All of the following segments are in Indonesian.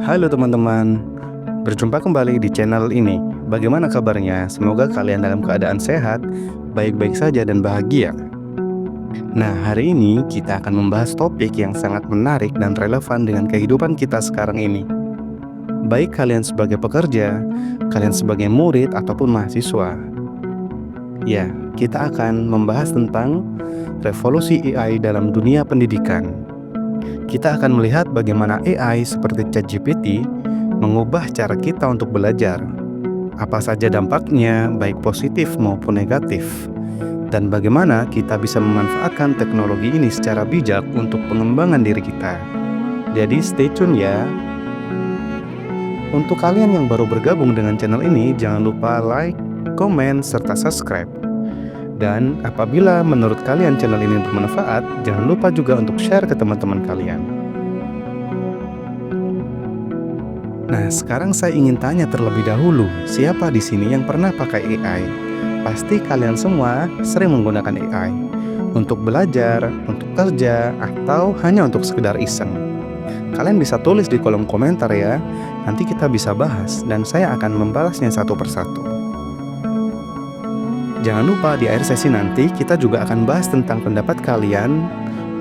Halo teman-teman, berjumpa kembali di channel ini. Bagaimana kabarnya? Semoga kalian dalam keadaan sehat, baik-baik saja dan bahagia. Nah, hari ini kita akan membahas topik yang sangat menarik dan relevan dengan kehidupan kita sekarang ini. Baik kalian sebagai pekerja, kalian sebagai murid ataupun mahasiswa. Ya, kita akan membahas tentang revolusi AI dalam dunia pendidikan. Kita akan melihat bagaimana AI seperti ChatGPT mengubah cara kita untuk belajar. Apa saja dampaknya, baik positif maupun negatif. Dan bagaimana kita bisa memanfaatkan teknologi ini secara bijak untuk pengembangan diri kita. Jadi stay tune ya. Untuk kalian yang baru bergabung dengan channel ini, jangan lupa like, komen, serta subscribe. Dan apabila menurut kalian channel ini bermanfaat, jangan lupa juga untuk share ke teman-teman kalian. Nah, sekarang saya ingin tanya terlebih dahulu, siapa di sini yang pernah pakai AI? Pasti kalian semua sering menggunakan AI untuk belajar, untuk kerja, atau hanya untuk sekedar iseng. Kalian bisa tulis di kolom komentar ya, nanti kita bisa bahas dan saya akan membalasnya satu persatu. Jangan lupa di akhir sesi nanti kita juga akan bahas tentang pendapat kalian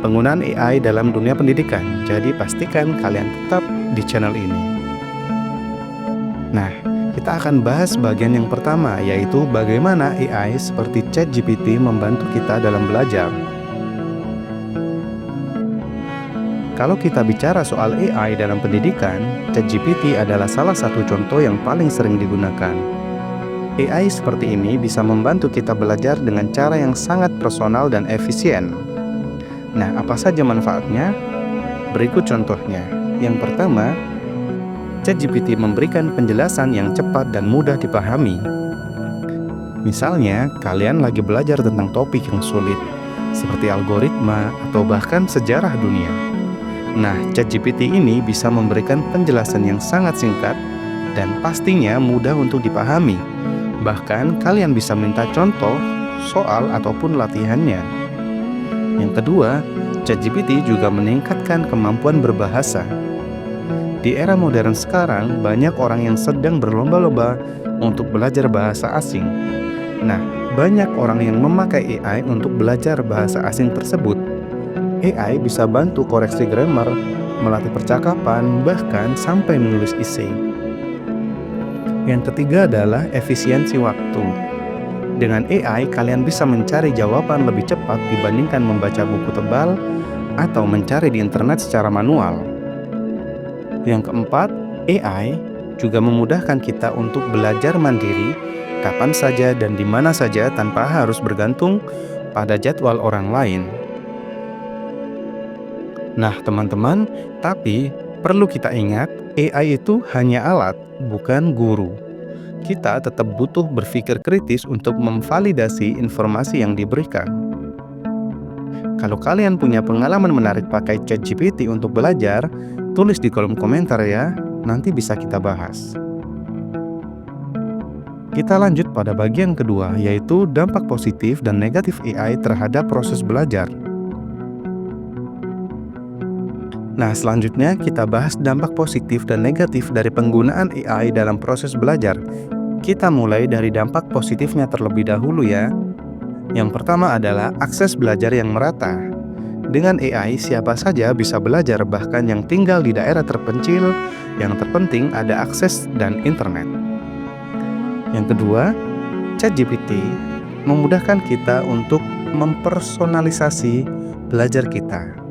penggunaan AI dalam dunia pendidikan. Jadi pastikan kalian tetap di channel ini. Nah, kita akan bahas bagian yang pertama, yaitu bagaimana AI seperti ChatGPT membantu kita dalam belajar. Kalau kita bicara soal AI dalam pendidikan, ChatGPT adalah salah satu contoh yang paling sering digunakan. AI seperti ini bisa membantu kita belajar dengan cara yang sangat personal dan efisien. Nah, apa saja manfaatnya? Berikut contohnya. Yang pertama, ChatGPT memberikan penjelasan yang cepat dan mudah dipahami. Misalnya, kalian lagi belajar tentang topik yang sulit, seperti algoritma atau bahkan sejarah dunia. Nah, ChatGPT ini bisa memberikan penjelasan yang sangat singkat dan pastinya mudah untuk dipahami. Bahkan, kalian bisa minta contoh, soal, ataupun latihannya. Yang kedua, ChatGPT juga meningkatkan kemampuan berbahasa. Di era modern sekarang, banyak orang yang sedang berlomba-lomba untuk belajar bahasa asing. Nah, banyak orang yang memakai AI untuk belajar bahasa asing tersebut. AI bisa bantu koreksi grammar, melatih percakapan, bahkan sampai menulis esai. Yang ketiga adalah efisiensi waktu. Dengan AI, kalian bisa mencari jawaban lebih cepat dibandingkan membaca buku tebal atau mencari di internet secara manual. Yang keempat, AI juga memudahkan kita untuk belajar mandiri kapan saja dan di mana saja tanpa harus bergantung pada jadwal orang lain. Nah, teman-teman, tapi perlu kita ingat, AI itu hanya alat, bukan guru. Kita tetap butuh berpikir kritis untuk memvalidasi informasi yang diberikan. Kalau kalian punya pengalaman menarik pakai ChatGPT untuk belajar, tulis di kolom komentar ya, nanti bisa kita bahas. Kita lanjut pada bagian kedua, yaitu dampak positif dan negatif AI terhadap proses belajar. Nah, selanjutnya kita bahas dampak positif dan negatif dari penggunaan AI dalam proses belajar. Kita mulai dari dampak positifnya terlebih dahulu ya. Yang pertama adalah akses belajar yang merata. Dengan AI, siapa saja bisa belajar, bahkan yang tinggal di daerah terpencil. Yang terpenting ada akses dan internet. Yang kedua, ChatGPT memudahkan kita untuk mempersonalisasi belajar kita.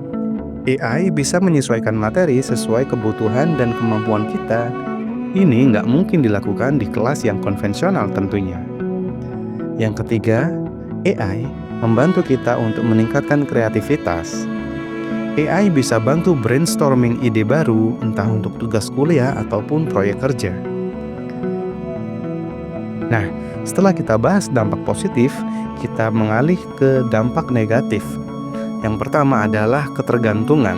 AI bisa menyesuaikan materi sesuai kebutuhan dan kemampuan kita. Ini nggak mungkin dilakukan di kelas yang konvensional tentunya. Yang ketiga, AI membantu kita untuk meningkatkan kreativitas. AI bisa bantu brainstorming ide baru, entah untuk tugas kuliah ataupun proyek kerja. Nah, setelah kita bahas dampak positif, kita mengalih ke dampak negatif. Yang pertama adalah ketergantungan.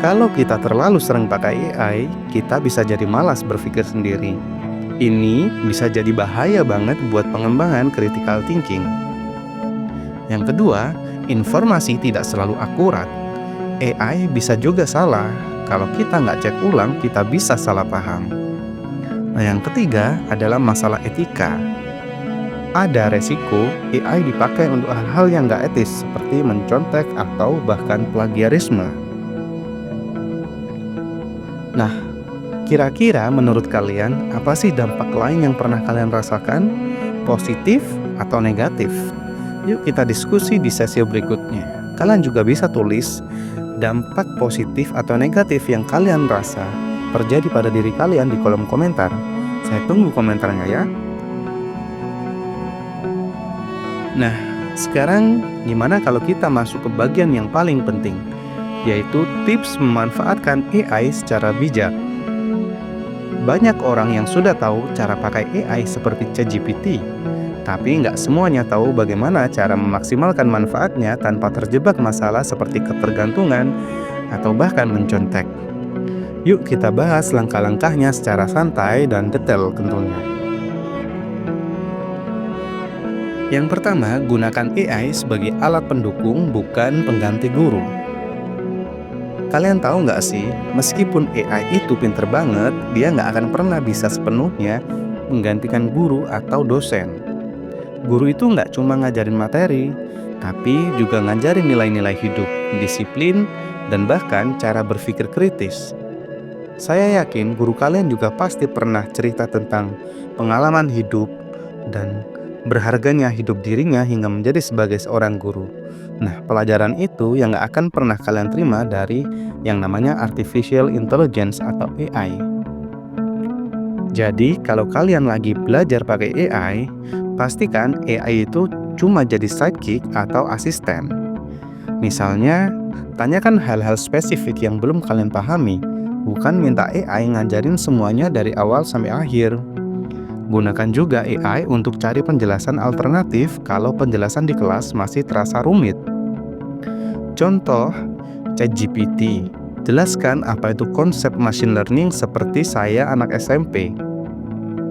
Kalau kita terlalu sering pakai AI, kita bisa jadi malas berpikir sendiri. Ini bisa jadi bahaya banget buat pengembangan critical thinking. Yang kedua, informasi tidak selalu akurat. AI bisa juga salah kalau kita nggak cek ulang, kita bisa salah paham. Nah, yang ketiga adalah masalah etika. Ada resiko AI dipakai untuk hal-hal yang nggak etis, seperti mencontek atau bahkan plagiarisme. Nah, kira-kira menurut kalian, apa sih dampak lain yang pernah kalian rasakan? Positif atau negatif? Yuk kita diskusi di sesi berikutnya. Kalian juga bisa tulis dampak positif atau negatif yang kalian rasa terjadi pada diri kalian di kolom komentar. Saya tunggu komentarnya ya. Nah, sekarang gimana kalau kita masuk ke bagian yang paling penting, yaitu tips memanfaatkan AI secara bijak. Banyak orang yang sudah tahu cara pakai AI seperti ChatGPT, tapi nggak semuanya tahu bagaimana cara memaksimalkan manfaatnya tanpa terjebak masalah seperti ketergantungan atau bahkan mencontek. Yuk kita bahas langkah-langkahnya secara santai dan detail tentunya. Yang pertama, gunakan AI sebagai alat pendukung, bukan pengganti guru. Kalian tahu nggak sih, meskipun AI itu pinter banget, dia nggak akan pernah bisa sepenuhnya menggantikan guru atau dosen. Guru itu nggak cuma ngajarin materi, tapi juga ngajarin nilai-nilai hidup, disiplin, dan bahkan cara berpikir kritis. Saya yakin guru kalian juga pasti pernah cerita tentang pengalaman hidup dan berharganya hidup dirinya hingga menjadi sebagai seorang guru. Nah, pelajaran itu yang nggak akan pernah kalian terima dari yang namanya artificial intelligence atau AI. Jadi, kalau kalian lagi belajar pakai AI, pastikan AI itu cuma jadi sidekick atau asisten. Misalnya, tanyakan hal-hal spesifik yang belum kalian pahami, bukan minta AI ngajarin semuanya dari awal sampai akhir. Gunakan juga AI untuk cari penjelasan alternatif kalau penjelasan di kelas masih terasa rumit. Contoh, ChatGPT. Jelaskan apa itu konsep machine learning seperti saya anak SMP.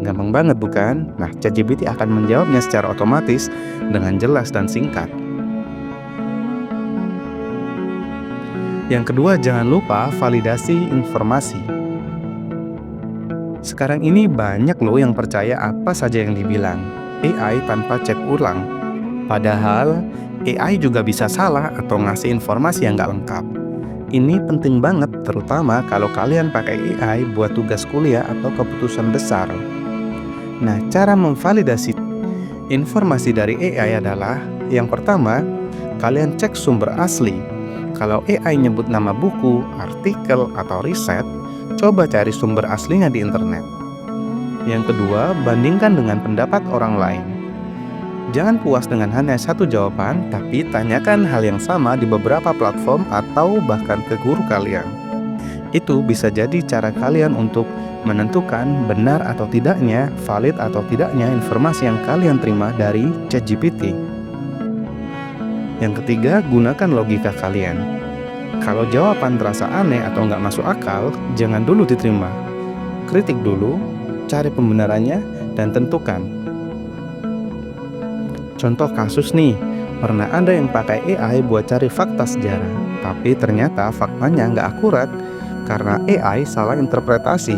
Gampang banget bukan? Nah, ChatGPT akan menjawabnya secara otomatis dengan jelas dan singkat. Yang kedua, jangan lupa validasi informasi. Sekarang ini banyak loh yang percaya apa saja yang dibilang AI tanpa cek ulang. Padahal AI juga bisa salah atau ngasih informasi yang nggak lengkap. Ini penting banget, terutama kalau kalian pakai AI buat tugas kuliah atau keputusan besar. Nah, cara memvalidasi informasi dari AI adalah, yang pertama, kalian cek sumber asli. Kalau AI nyebut nama buku, artikel, atau riset, coba cari sumber aslinya di internet. Yang kedua, bandingkan dengan pendapat orang lain. Jangan puas dengan hanya satu jawaban, tapi tanyakan hal yang sama di beberapa platform atau bahkan ke guru kalian. Itu bisa jadi cara kalian untuk menentukan benar atau tidaknya, valid atau tidaknya informasi yang kalian terima dari ChatGPT. Yang ketiga, gunakan logika kalian. Kalau jawaban terasa aneh atau nggak masuk akal, jangan dulu diterima. Kritik dulu, cari pembenarannya, dan tentukan. Contoh kasus nih, pernah ada yang pakai AI buat cari fakta sejarah, tapi ternyata faktanya nggak akurat karena AI salah interpretasi.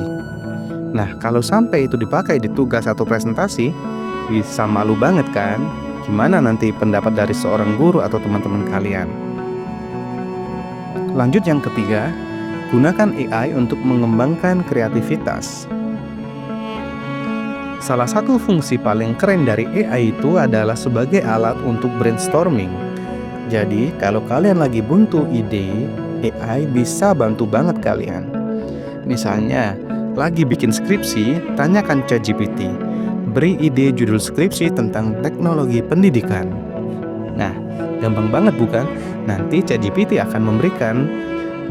Nah, kalau sampai itu dipakai di tugas atau presentasi, bisa malu banget kan? Gimana nanti pendapat dari seorang guru atau teman-teman kalian? Lanjut yang ketiga, gunakan AI untuk mengembangkan kreativitas. Salah satu fungsi paling keren dari AI itu adalah sebagai alat untuk brainstorming. Jadi, kalau kalian lagi buntu ide, AI bisa bantu banget kalian. Misalnya, lagi bikin skripsi, tanyakan ChatGPT. Beri ide judul skripsi tentang teknologi pendidikan. Nah, gampang banget bukan? Nanti ChatGPT akan memberikan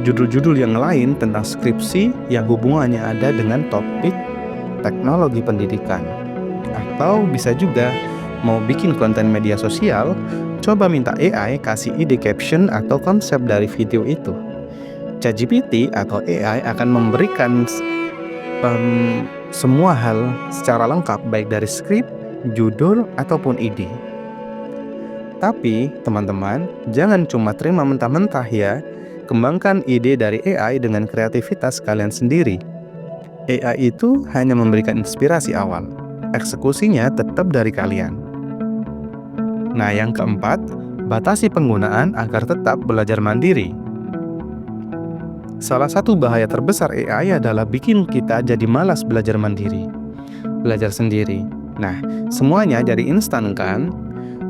judul-judul yang lain tentang skripsi yang hubungannya ada dengan topik teknologi pendidikan. Atau bisa juga mau bikin konten media sosial, coba minta AI kasih ide caption atau konsep dari video itu. ChatGPT atau AI akan memberikan semua hal secara lengkap, baik dari skrip, judul, ataupun ide. Tapi teman-teman, jangan cuma terima mentah-mentah ya. kembangkan ide dari AI dengan kreativitas kalian sendiri. AI itu hanya memberikan inspirasi awal. Eksekusinya tetap dari kalian. Nah, yang keempat, batasi penggunaan agar tetap belajar mandiri. Salah satu bahaya terbesar AI adalah bikin kita jadi malas belajar mandiri, belajar sendiri. Nah, semuanya jadi instan kan?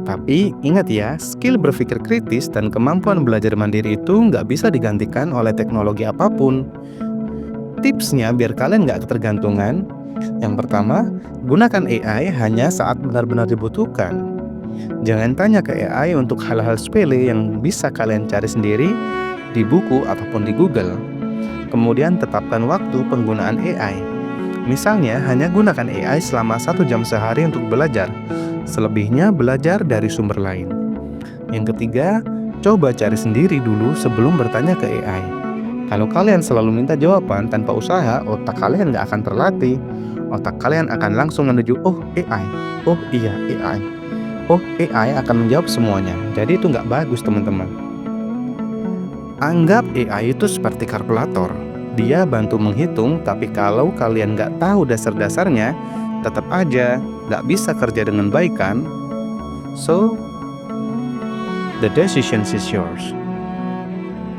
Tapi ingat ya, skill berpikir kritis dan kemampuan belajar mandiri itu nggak bisa digantikan oleh teknologi apapun. Tipsnya biar kalian nggak ketergantungan, yang pertama, gunakan AI hanya saat benar-benar dibutuhkan. Jangan tanya ke AI untuk hal-hal sepele yang bisa kalian cari sendiri di buku ataupun di Google. Kemudian tetapkan waktu penggunaan AI. Misalnya, hanya gunakan AI selama 1 jam sehari untuk belajar. Selebihnya belajar dari sumber lain. Yang ketiga, coba cari sendiri dulu sebelum bertanya ke AI. Kalau kalian selalu minta jawaban tanpa usaha, otak kalian nggak akan terlatih. Otak kalian akan langsung menuju, oh AI, oh iya AI. Oh AI akan menjawab semuanya. Jadi itu nggak bagus teman-teman. Anggap AI itu seperti kalkulator. Dia bantu menghitung, tapi kalau kalian nggak tahu dasar-dasarnya, tetap aja nggak bisa kerja dengan baik kan? So, the decision is yours.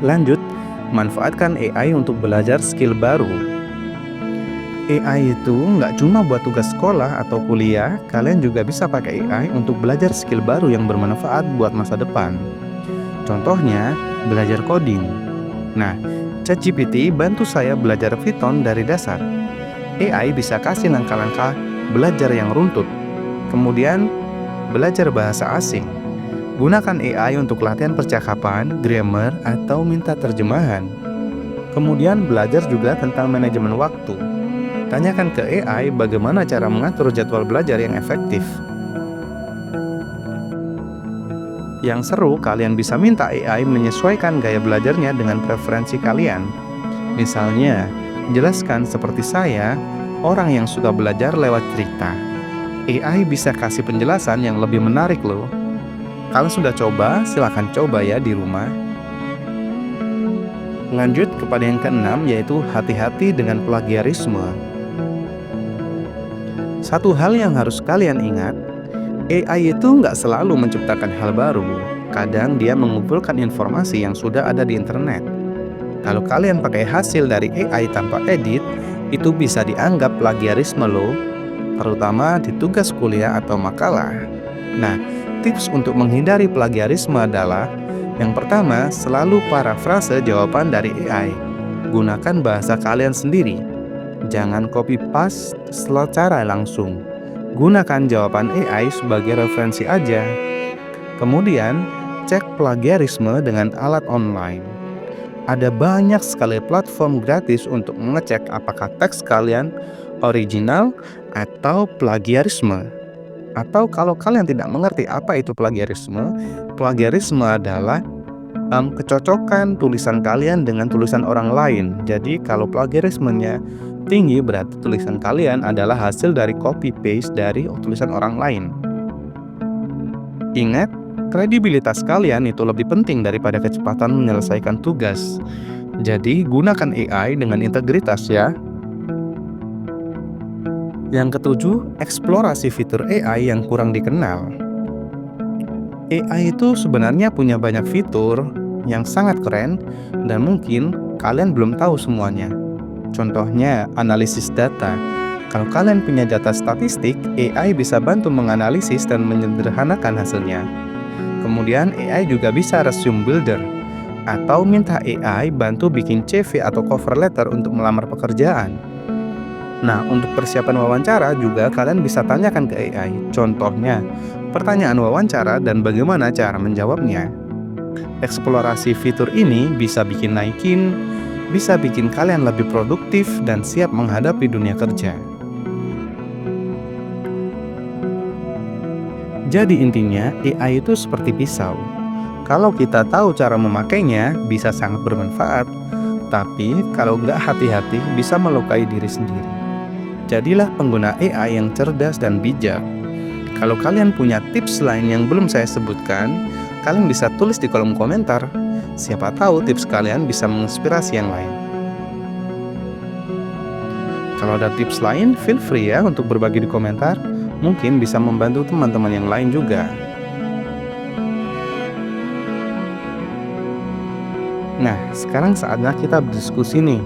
Lanjut, manfaatkan AI untuk belajar skill baru. AI itu nggak cuma buat tugas sekolah atau kuliah, kalian juga bisa pakai AI untuk belajar skill baru yang bermanfaat buat masa depan. Contohnya, belajar coding. Nah, ChatGPT bantu saya belajar Python dari dasar. AI bisa kasih langkah-langkah belajar yang runtut. Kemudian, belajar bahasa asing. Gunakan AI untuk latihan percakapan, grammar, atau minta terjemahan. Kemudian, belajar juga tentang manajemen waktu. Tanyakan ke AI bagaimana cara mengatur jadwal belajar yang efektif. Yang seru, kalian bisa minta AI menyesuaikan gaya belajarnya dengan preferensi kalian. Misalnya, jelaskan seperti saya, orang yang suka belajar lewat cerita. AI bisa kasih penjelasan yang lebih menarik loh. Kalau sudah coba, silakan coba ya di rumah. Lanjut kepada yang keenam, yaitu hati-hati dengan plagiarisme. Satu hal yang harus kalian ingat, AI itu nggak selalu menciptakan hal baru. Kadang dia mengumpulkan informasi yang sudah ada di internet. Kalau kalian pakai hasil dari AI tanpa edit, itu bisa dianggap plagiarisme loh, terutama di tugas kuliah atau makalah. Nah, tips untuk menghindari plagiarisme adalah, yang pertama, selalu parafrase jawaban dari AI. Gunakan bahasa kalian sendiri. Jangan copy-paste secara langsung. Gunakan jawaban AI sebagai referensi aja. Kemudian, cek plagiarisme dengan alat online. Ada banyak sekali platform gratis untuk mengecek apakah teks kalian original atau plagiarisme. Atau kalau kalian tidak mengerti apa itu plagiarisme adalah kecocokan tulisan kalian dengan tulisan orang lain. Jadi kalau plagiarismenya tinggi, berarti tulisan kalian adalah hasil dari copy-paste dari tulisan orang lain. Ingat, kredibilitas kalian itu lebih penting daripada kecepatan menyelesaikan tugas. Jadi gunakan AI dengan integritas ya. Yang ketujuh, eksplorasi fitur AI yang kurang dikenal. AI itu sebenarnya punya banyak fitur yang sangat keren dan mungkin kalian belum tahu semuanya. Contohnya, analisis data. Kalau kalian punya data statistik, AI bisa bantu menganalisis dan menyederhanakan hasilnya. Kemudian, AI juga bisa resume builder, atau minta AI bantu bikin CV atau cover letter untuk melamar pekerjaan. Nah, untuk persiapan wawancara juga kalian bisa tanyakan ke AI. Contohnya, pertanyaan wawancara dan bagaimana cara menjawabnya. Eksplorasi fitur ini bisa bikin kalian lebih produktif dan siap menghadapi dunia kerja. Jadi intinya, AI itu seperti pisau. Kalau kita tahu cara memakainya, bisa sangat bermanfaat. Tapi kalau nggak hati-hati, bisa melukai diri sendiri. Jadilah pengguna AI yang cerdas dan bijak. Kalau kalian punya tips lain yang belum saya sebutkan, kalian bisa tulis di kolom komentar. Siapa tahu tips kalian bisa menginspirasi yang lain. Kalau ada tips lain, feel free ya untuk berbagi di komentar. Mungkin bisa membantu teman-teman yang lain juga. Nah, sekarang saatnya kita berdiskusi nih.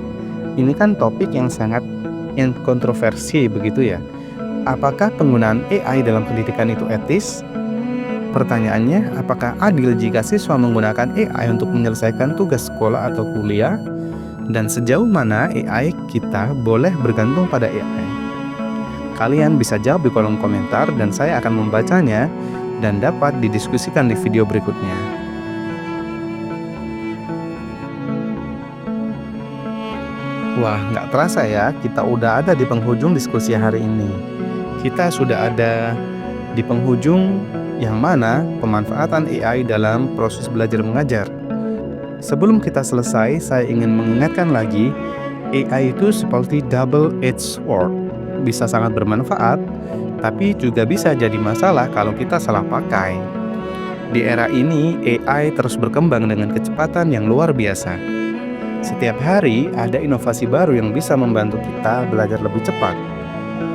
Ini kan topik yang sangat kontroversi begitu ya. Apakah penggunaan AI dalam pendidikan itu etis? Pertanyaannya, apakah adil jika siswa menggunakan AI untuk menyelesaikan tugas sekolah atau kuliah? Dan sejauh mana AI kita boleh bergantung pada AI? Kalian bisa jawab di kolom komentar dan saya akan membacanya dan dapat didiskusikan di video berikutnya. Wah, nggak terasa ya, kita udah ada di penghujung diskusi hari ini. Kita sudah ada di penghujung yang mana pemanfaatan AI dalam proses belajar mengajar. Sebelum kita selesai, saya ingin mengingatkan lagi, AI itu seperti double-edged sword. Bisa sangat bermanfaat, tapi juga bisa jadi masalah kalau kita salah pakai. Di era ini, AI terus berkembang dengan kecepatan yang luar biasa. Setiap hari ada inovasi baru yang bisa membantu kita belajar lebih cepat,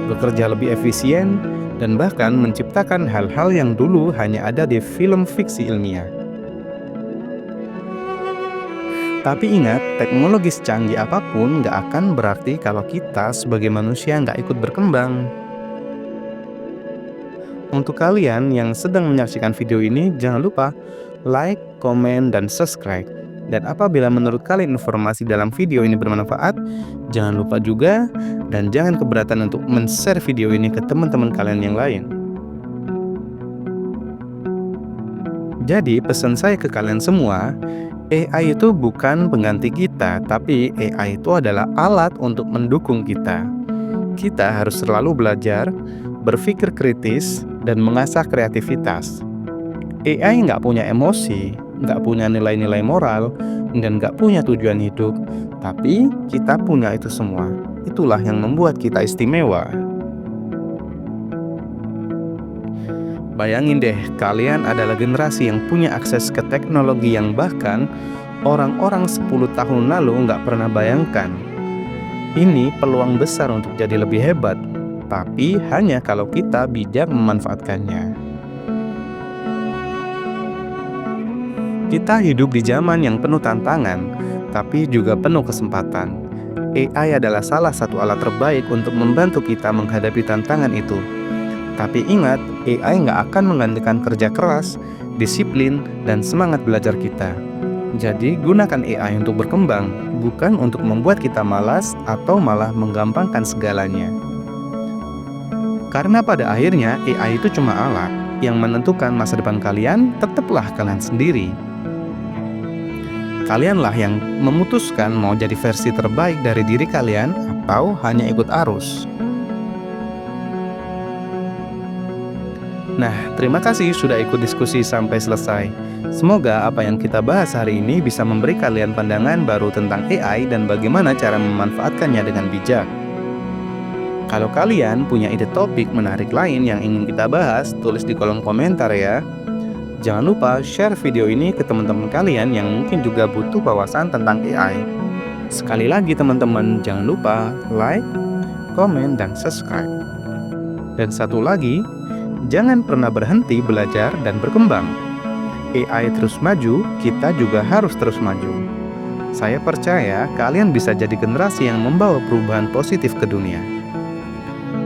bekerja lebih efisien, dan bahkan menciptakan hal-hal yang dulu hanya ada di film fiksi ilmiah. Tapi ingat, teknologi secanggih apapun nggak akan berarti kalau kita sebagai manusia nggak ikut berkembang. Untuk kalian yang sedang menyaksikan video ini, jangan lupa like, komen, dan subscribe. Dan apabila menurut kalian informasi dalam video ini bermanfaat, jangan lupa juga dan jangan keberatan untuk men-share video ini ke teman-teman kalian yang lain. Jadi pesan saya ke kalian semua, AI itu bukan pengganti kita, tapi AI itu adalah alat untuk mendukung kita. Kita harus selalu belajar, berpikir kritis, dan mengasah kreativitas. AI nggak punya emosi, nggak punya nilai-nilai moral, dan nggak punya tujuan hidup. Tapi kita punya itu semua. Itulah yang membuat kita istimewa. Bayangin deh, kalian adalah generasi yang punya akses ke teknologi yang bahkan orang-orang 10 tahun lalu nggak pernah bayangkan. Ini peluang besar untuk jadi lebih hebat, tapi hanya kalau kita bijak memanfaatkannya. Kita hidup di zaman yang penuh tantangan, tapi juga penuh kesempatan. AI adalah salah satu alat terbaik untuk membantu kita menghadapi tantangan itu. Tapi ingat, AI nggak akan menggantikan kerja keras, disiplin, dan semangat belajar kita. Jadi, gunakan AI untuk berkembang, bukan untuk membuat kita malas atau malah menggampangkan segalanya. Karena pada akhirnya, AI itu cuma alat. Yang menentukan masa depan kalian, tetaplah kalian sendiri. Kalianlah yang memutuskan mau jadi versi terbaik dari diri kalian atau hanya ikut arus. Nah, terima kasih sudah ikut diskusi sampai selesai. Semoga apa yang kita bahas hari ini bisa memberi kalian pandangan baru tentang AI dan bagaimana cara memanfaatkannya dengan bijak. Kalau kalian punya ide topik menarik lain yang ingin kita bahas, tulis di kolom komentar ya. Jangan lupa share video ini ke teman-teman kalian yang mungkin juga butuh wawasan tentang AI. Sekali lagi teman-teman, jangan lupa like, komen, dan subscribe. Dan satu lagi, jangan pernah berhenti belajar dan berkembang. AI terus maju, kita juga harus terus maju. Saya percaya kalian bisa jadi generasi yang membawa perubahan positif ke dunia.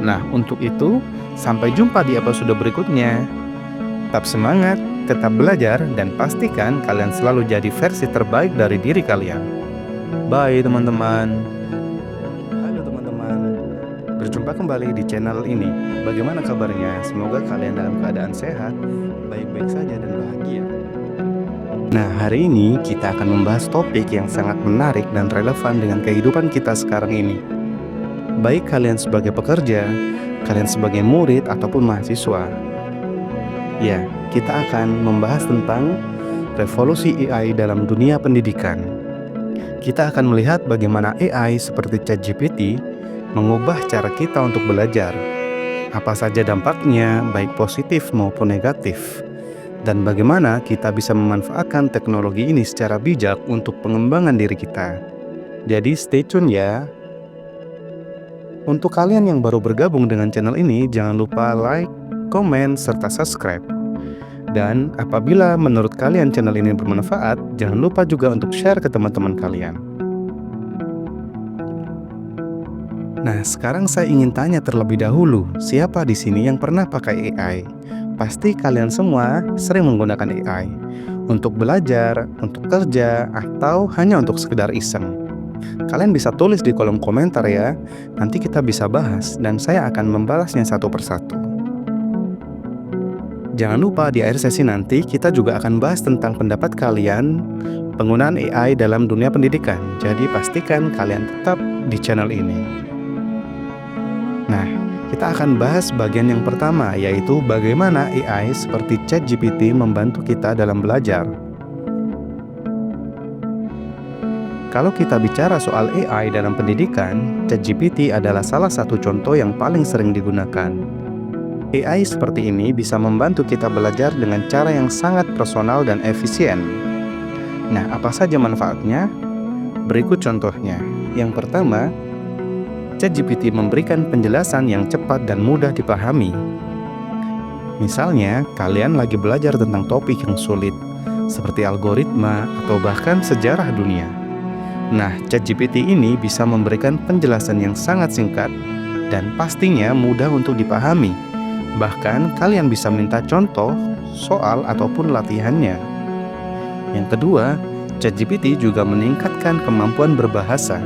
Nah, untuk itu, sampai jumpa di episode berikutnya. Tetap semangat, tetap belajar, dan pastikan kalian selalu jadi versi terbaik dari diri kalian. Bye teman-teman. Halo teman-teman. Berjumpa kembali di channel ini. Bagaimana kabarnya? Semoga kalian dalam keadaan sehat, baik-baik saja dan bahagia. Nah, hari ini kita akan membahas topik yang sangat menarik dan relevan dengan kehidupan kita sekarang ini. Baik kalian sebagai pekerja, kalian sebagai murid ataupun mahasiswa. Ya, kita akan membahas tentang revolusi AI dalam dunia pendidikan. Kita akan melihat bagaimana AI seperti ChatGPT mengubah cara kita untuk belajar. Apa saja dampaknya, baik positif maupun negatif. dan bagaimana kita bisa memanfaatkan teknologi ini secara bijak untuk pengembangan diri kita. Jadi stay tune ya. Untuk kalian yang baru bergabung dengan channel ini, jangan lupa like, komen, serta subscribe. Dan apabila menurut kalian channel ini bermanfaat, jangan lupa juga untuk share ke teman-teman kalian. Nah, sekarang saya ingin tanya terlebih dahulu, siapa di sini yang pernah pakai AI? Pasti kalian semua sering menggunakan AI untuk belajar, untuk kerja, atau hanya untuk sekedar iseng. Kalian bisa tulis di kolom komentar ya, nanti kita bisa bahas dan saya akan membalasnya satu persatu. Jangan lupa di akhir sesi nanti kita juga akan bahas tentang pendapat kalian penggunaan AI dalam dunia pendidikan. Jadi pastikan kalian tetap di channel ini. Nah, kita akan bahas bagian yang pertama, yaitu bagaimana AI seperti ChatGPT membantu kita dalam belajar. Kalau kita bicara soal AI dalam pendidikan, ChatGPT adalah salah satu contoh yang paling sering digunakan. AI seperti ini bisa membantu kita belajar dengan cara yang sangat personal dan efisien. Nah, apa saja manfaatnya? Berikut contohnya. Yang pertama, ChatGPT memberikan penjelasan yang cepat dan mudah dipahami. Misalnya, kalian lagi belajar tentang topik yang sulit, seperti algoritma atau bahkan sejarah dunia. Nah, ChatGPT ini bisa memberikan penjelasan yang sangat singkat dan pastinya mudah untuk dipahami. Bahkan, kalian bisa minta contoh, soal, ataupun latihannya. Yang kedua, ChatGPT juga meningkatkan kemampuan berbahasa.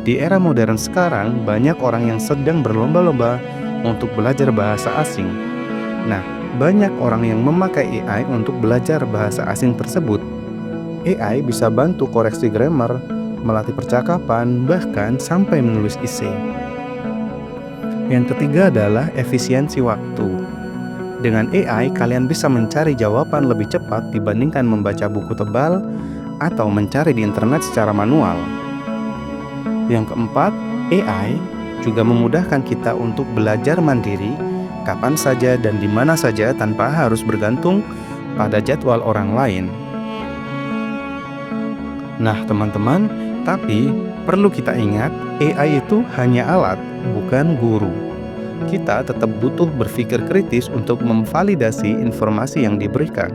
Di era modern sekarang, banyak orang yang sedang berlomba-lomba untuk belajar bahasa asing. Nah, banyak orang yang memakai AI untuk belajar bahasa asing tersebut. AI bisa bantu koreksi grammar, melatih percakapan, bahkan sampai menulis esai. Yang ketiga adalah efisiensi waktu. Dengan AI, kalian bisa mencari jawaban lebih cepat dibandingkan membaca buku tebal atau mencari di internet secara manual. Yang keempat, AI juga memudahkan kita untuk belajar mandiri kapan saja dan di mana saja tanpa harus bergantung pada jadwal orang lain. Nah, teman-teman, tapi perlu kita ingat, AI itu hanya alat, bukan guru. Kita tetap butuh berpikir kritis untuk memvalidasi informasi yang diberikan.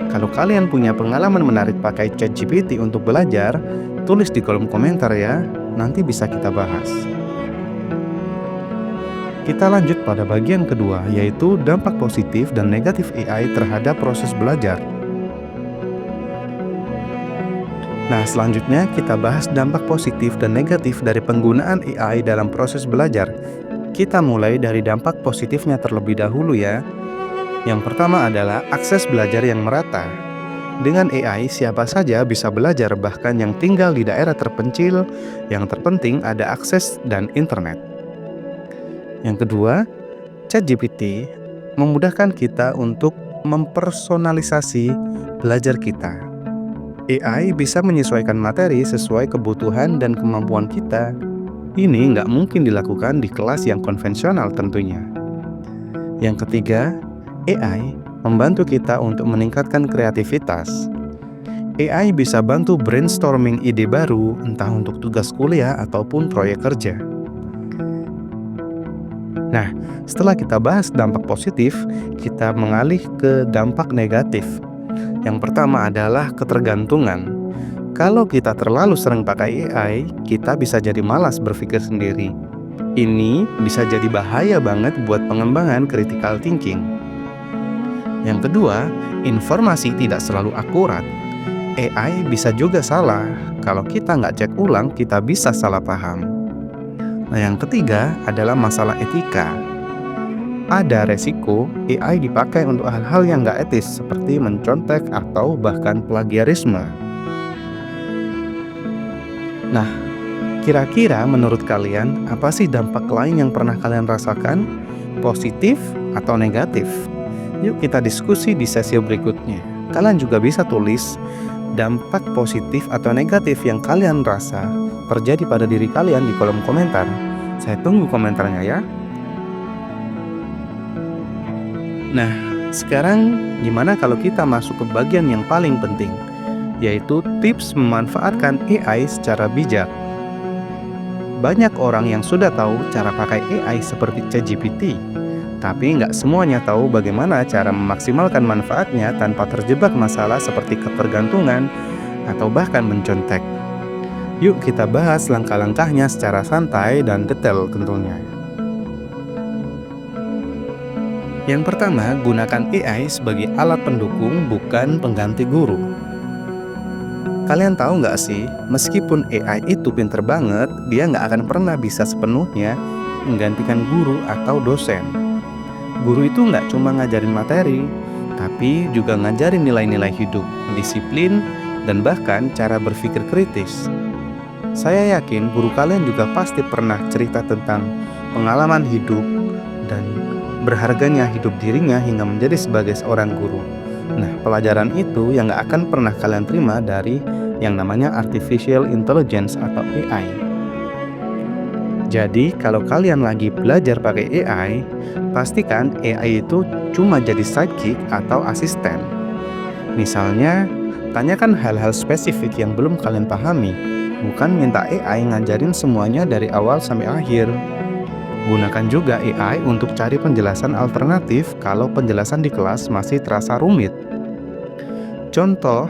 Kalau kalian punya pengalaman menarik pakai ChatGPT untuk belajar, tulis di kolom komentar ya, nanti bisa kita bahas. Kita lanjut pada bagian kedua, yaitu dampak positif dan negatif AI terhadap proses belajar. Nah, selanjutnya kita bahas dampak positif dan negatif dari penggunaan AI dalam proses belajar. Kita mulai dari dampak positifnya terlebih dahulu ya. Yang pertama adalah akses belajar yang merata. Dengan AI, siapa saja bisa belajar, bahkan yang tinggal di daerah terpencil. Yang terpenting ada akses dan internet. Yang kedua, ChatGPT memudahkan kita untuk mempersonalisasi belajar kita. AI bisa menyesuaikan materi sesuai kebutuhan dan kemampuan kita. Ini nggak mungkin dilakukan di kelas yang konvensional tentunya. Yang ketiga, AI membantu kita untuk meningkatkan kreativitas. AI bisa bantu brainstorming ide baru, entah untuk tugas kuliah ataupun proyek kerja. Nah, setelah kita bahas dampak positif, kita mengalih ke dampak negatif. Yang pertama adalah ketergantungan. Kalau kita terlalu sering pakai AI, kita bisa jadi malas berpikir sendiri. Ini bisa jadi bahaya banget buat pengembangan critical thinking. Yang kedua, informasi tidak selalu akurat. AI bisa juga salah. Kalau kita nggak cek ulang, kita bisa salah paham. Nah, yang ketiga adalah masalah etika. Ada resiko AI dipakai untuk hal-hal yang nggak etis, seperti mencontek atau bahkan plagiarisme. Nah, kira-kira menurut kalian, apa sih dampak lain yang pernah kalian rasakan? Positif atau negatif? Yuk kita diskusi di sesi berikutnya. Kalian juga bisa tulis dampak positif atau negatif yang kalian rasa terjadi pada diri kalian di kolom komentar. Saya tunggu komentarnya ya. Nah, Sekarang, gimana kalau kita masuk ke bagian yang paling penting, yaitu tips memanfaatkan AI secara bijak. Banyak orang yang sudah tahu cara pakai AI seperti ChatGPT, tapi nggak semuanya tahu bagaimana cara memaksimalkan manfaatnya tanpa terjebak masalah seperti ketergantungan atau bahkan mencontek. Yuk kita bahas langkah-langkahnya secara santai dan detail tentunya. Yang pertama, gunakan AI sebagai alat pendukung, bukan pengganti guru. Kalian tahu nggak sih, meskipun AI itu pinter banget, dia nggak akan pernah bisa sepenuhnya menggantikan guru atau dosen. Guru itu nggak cuma ngajarin materi, tapi juga ngajarin nilai-nilai hidup, disiplin, dan bahkan cara berpikir kritis. Saya yakin guru kalian juga pasti pernah cerita tentang pengalaman hidup dan berharganya hidup dirinya hingga menjadi sebagai seorang guru. Nah, pelajaran itu yang nggak akan pernah kalian terima dari yang namanya artificial intelligence atau AI. Jadi, kalau kalian lagi belajar pakai AI, pastikan AI itu cuma jadi sidekick atau asisten. Misalnya, tanyakan hal-hal spesifik yang belum kalian pahami, bukan minta AI ngajarin semuanya dari awal sampai akhir. Gunakan juga AI untuk cari penjelasan alternatif kalau penjelasan di kelas masih terasa rumit. Contoh,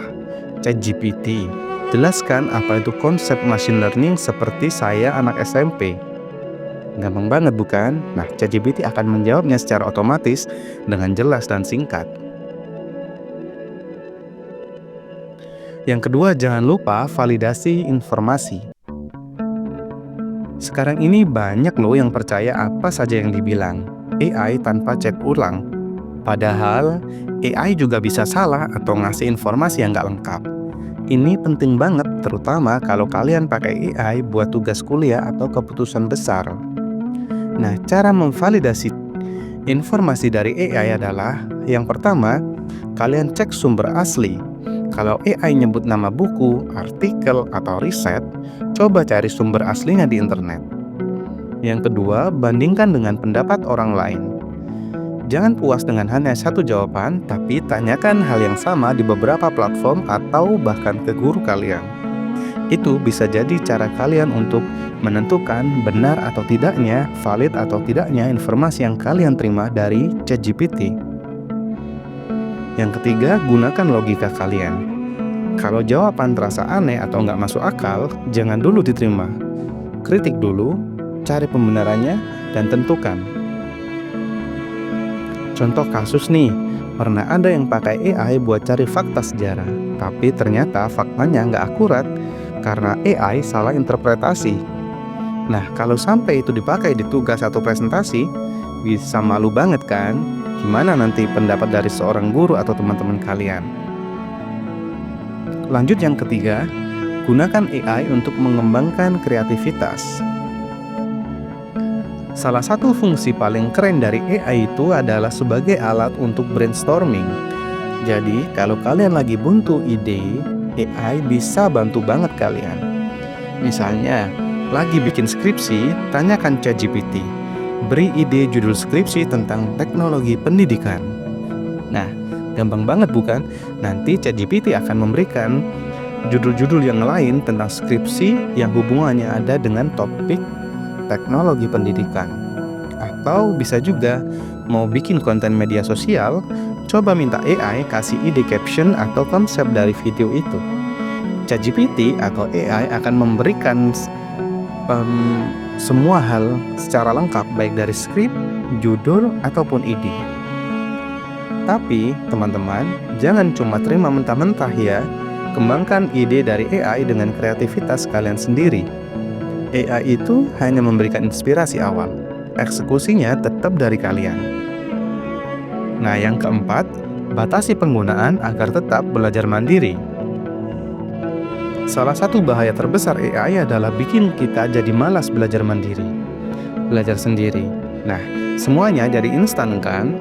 ChatGPT. Jelaskan apa itu konsep machine learning seperti saya anak SMP. Gampang banget bukan? Nah, ChatGPT akan menjawabnya secara otomatis dengan jelas dan singkat. Yang kedua, jangan lupa validasi informasi. Sekarang ini banyak loh yang percaya apa saja yang dibilang AI tanpa cek ulang. Padahal AI juga bisa salah atau ngasih informasi yang nggak lengkap. Ini penting banget, terutama kalau kalian pakai AI buat tugas kuliah atau keputusan besar. Nah, cara memvalidasi informasi dari AI adalah, yang pertama, kalian cek sumber asli. Kalau AI nyebut nama buku, artikel, atau riset, coba cari sumber aslinya di internet. Yang kedua, bandingkan dengan pendapat orang lain. Jangan puas dengan hanya satu jawaban, tapi tanyakan hal yang sama di beberapa platform atau bahkan ke guru kalian. Itu bisa jadi cara kalian untuk menentukan benar atau tidaknya, valid atau tidaknya informasi yang kalian terima dari ChatGPT. Yang ketiga, gunakan logika kalian. Kalau jawaban terasa aneh atau nggak masuk akal, jangan dulu diterima. Kritik dulu, cari pembenarannya, dan tentukan. Contoh kasus nih, pernah ada yang pakai AI buat cari fakta sejarah, tapi ternyata faktanya nggak akurat karena AI salah interpretasi. Nah, kalau sampai itu dipakai di tugas atau presentasi, bisa malu banget kan? Gimana nanti pendapat dari seorang guru atau teman-teman kalian? Lanjut yang ketiga, gunakan AI untuk mengembangkan kreativitas. Salah satu fungsi paling keren dari AI itu adalah sebagai alat untuk brainstorming. Jadi, kalau kalian lagi buntu ide, AI bisa bantu banget kalian. Misalnya, lagi bikin skripsi, tanyakan ChatGPT. Beri ide judul skripsi tentang teknologi pendidikan. Nah, gampang banget bukan? Nanti ChatGPT akan memberikan judul-judul yang lain tentang skripsi yang hubungannya ada dengan topik teknologi pendidikan. Atau bisa juga mau bikin konten media sosial, coba minta AI kasih ide caption atau konsep dari video itu. ChatGPT atau AI akan memberikan semua hal secara lengkap, baik dari skrip, judul, ataupun ide. Tapi, teman-teman, jangan cuma terima mentah-mentah ya. Kembangkan ide dari AI dengan kreativitas kalian sendiri. AI itu hanya memberikan inspirasi awal. Eksekusinya tetap dari kalian. Nah, yang keempat, batasi penggunaan agar tetap belajar mandiri. Salah satu bahaya terbesar AI adalah bikin kita jadi malas belajar mandiri, belajar sendiri. Nah, semuanya jadi instan kan?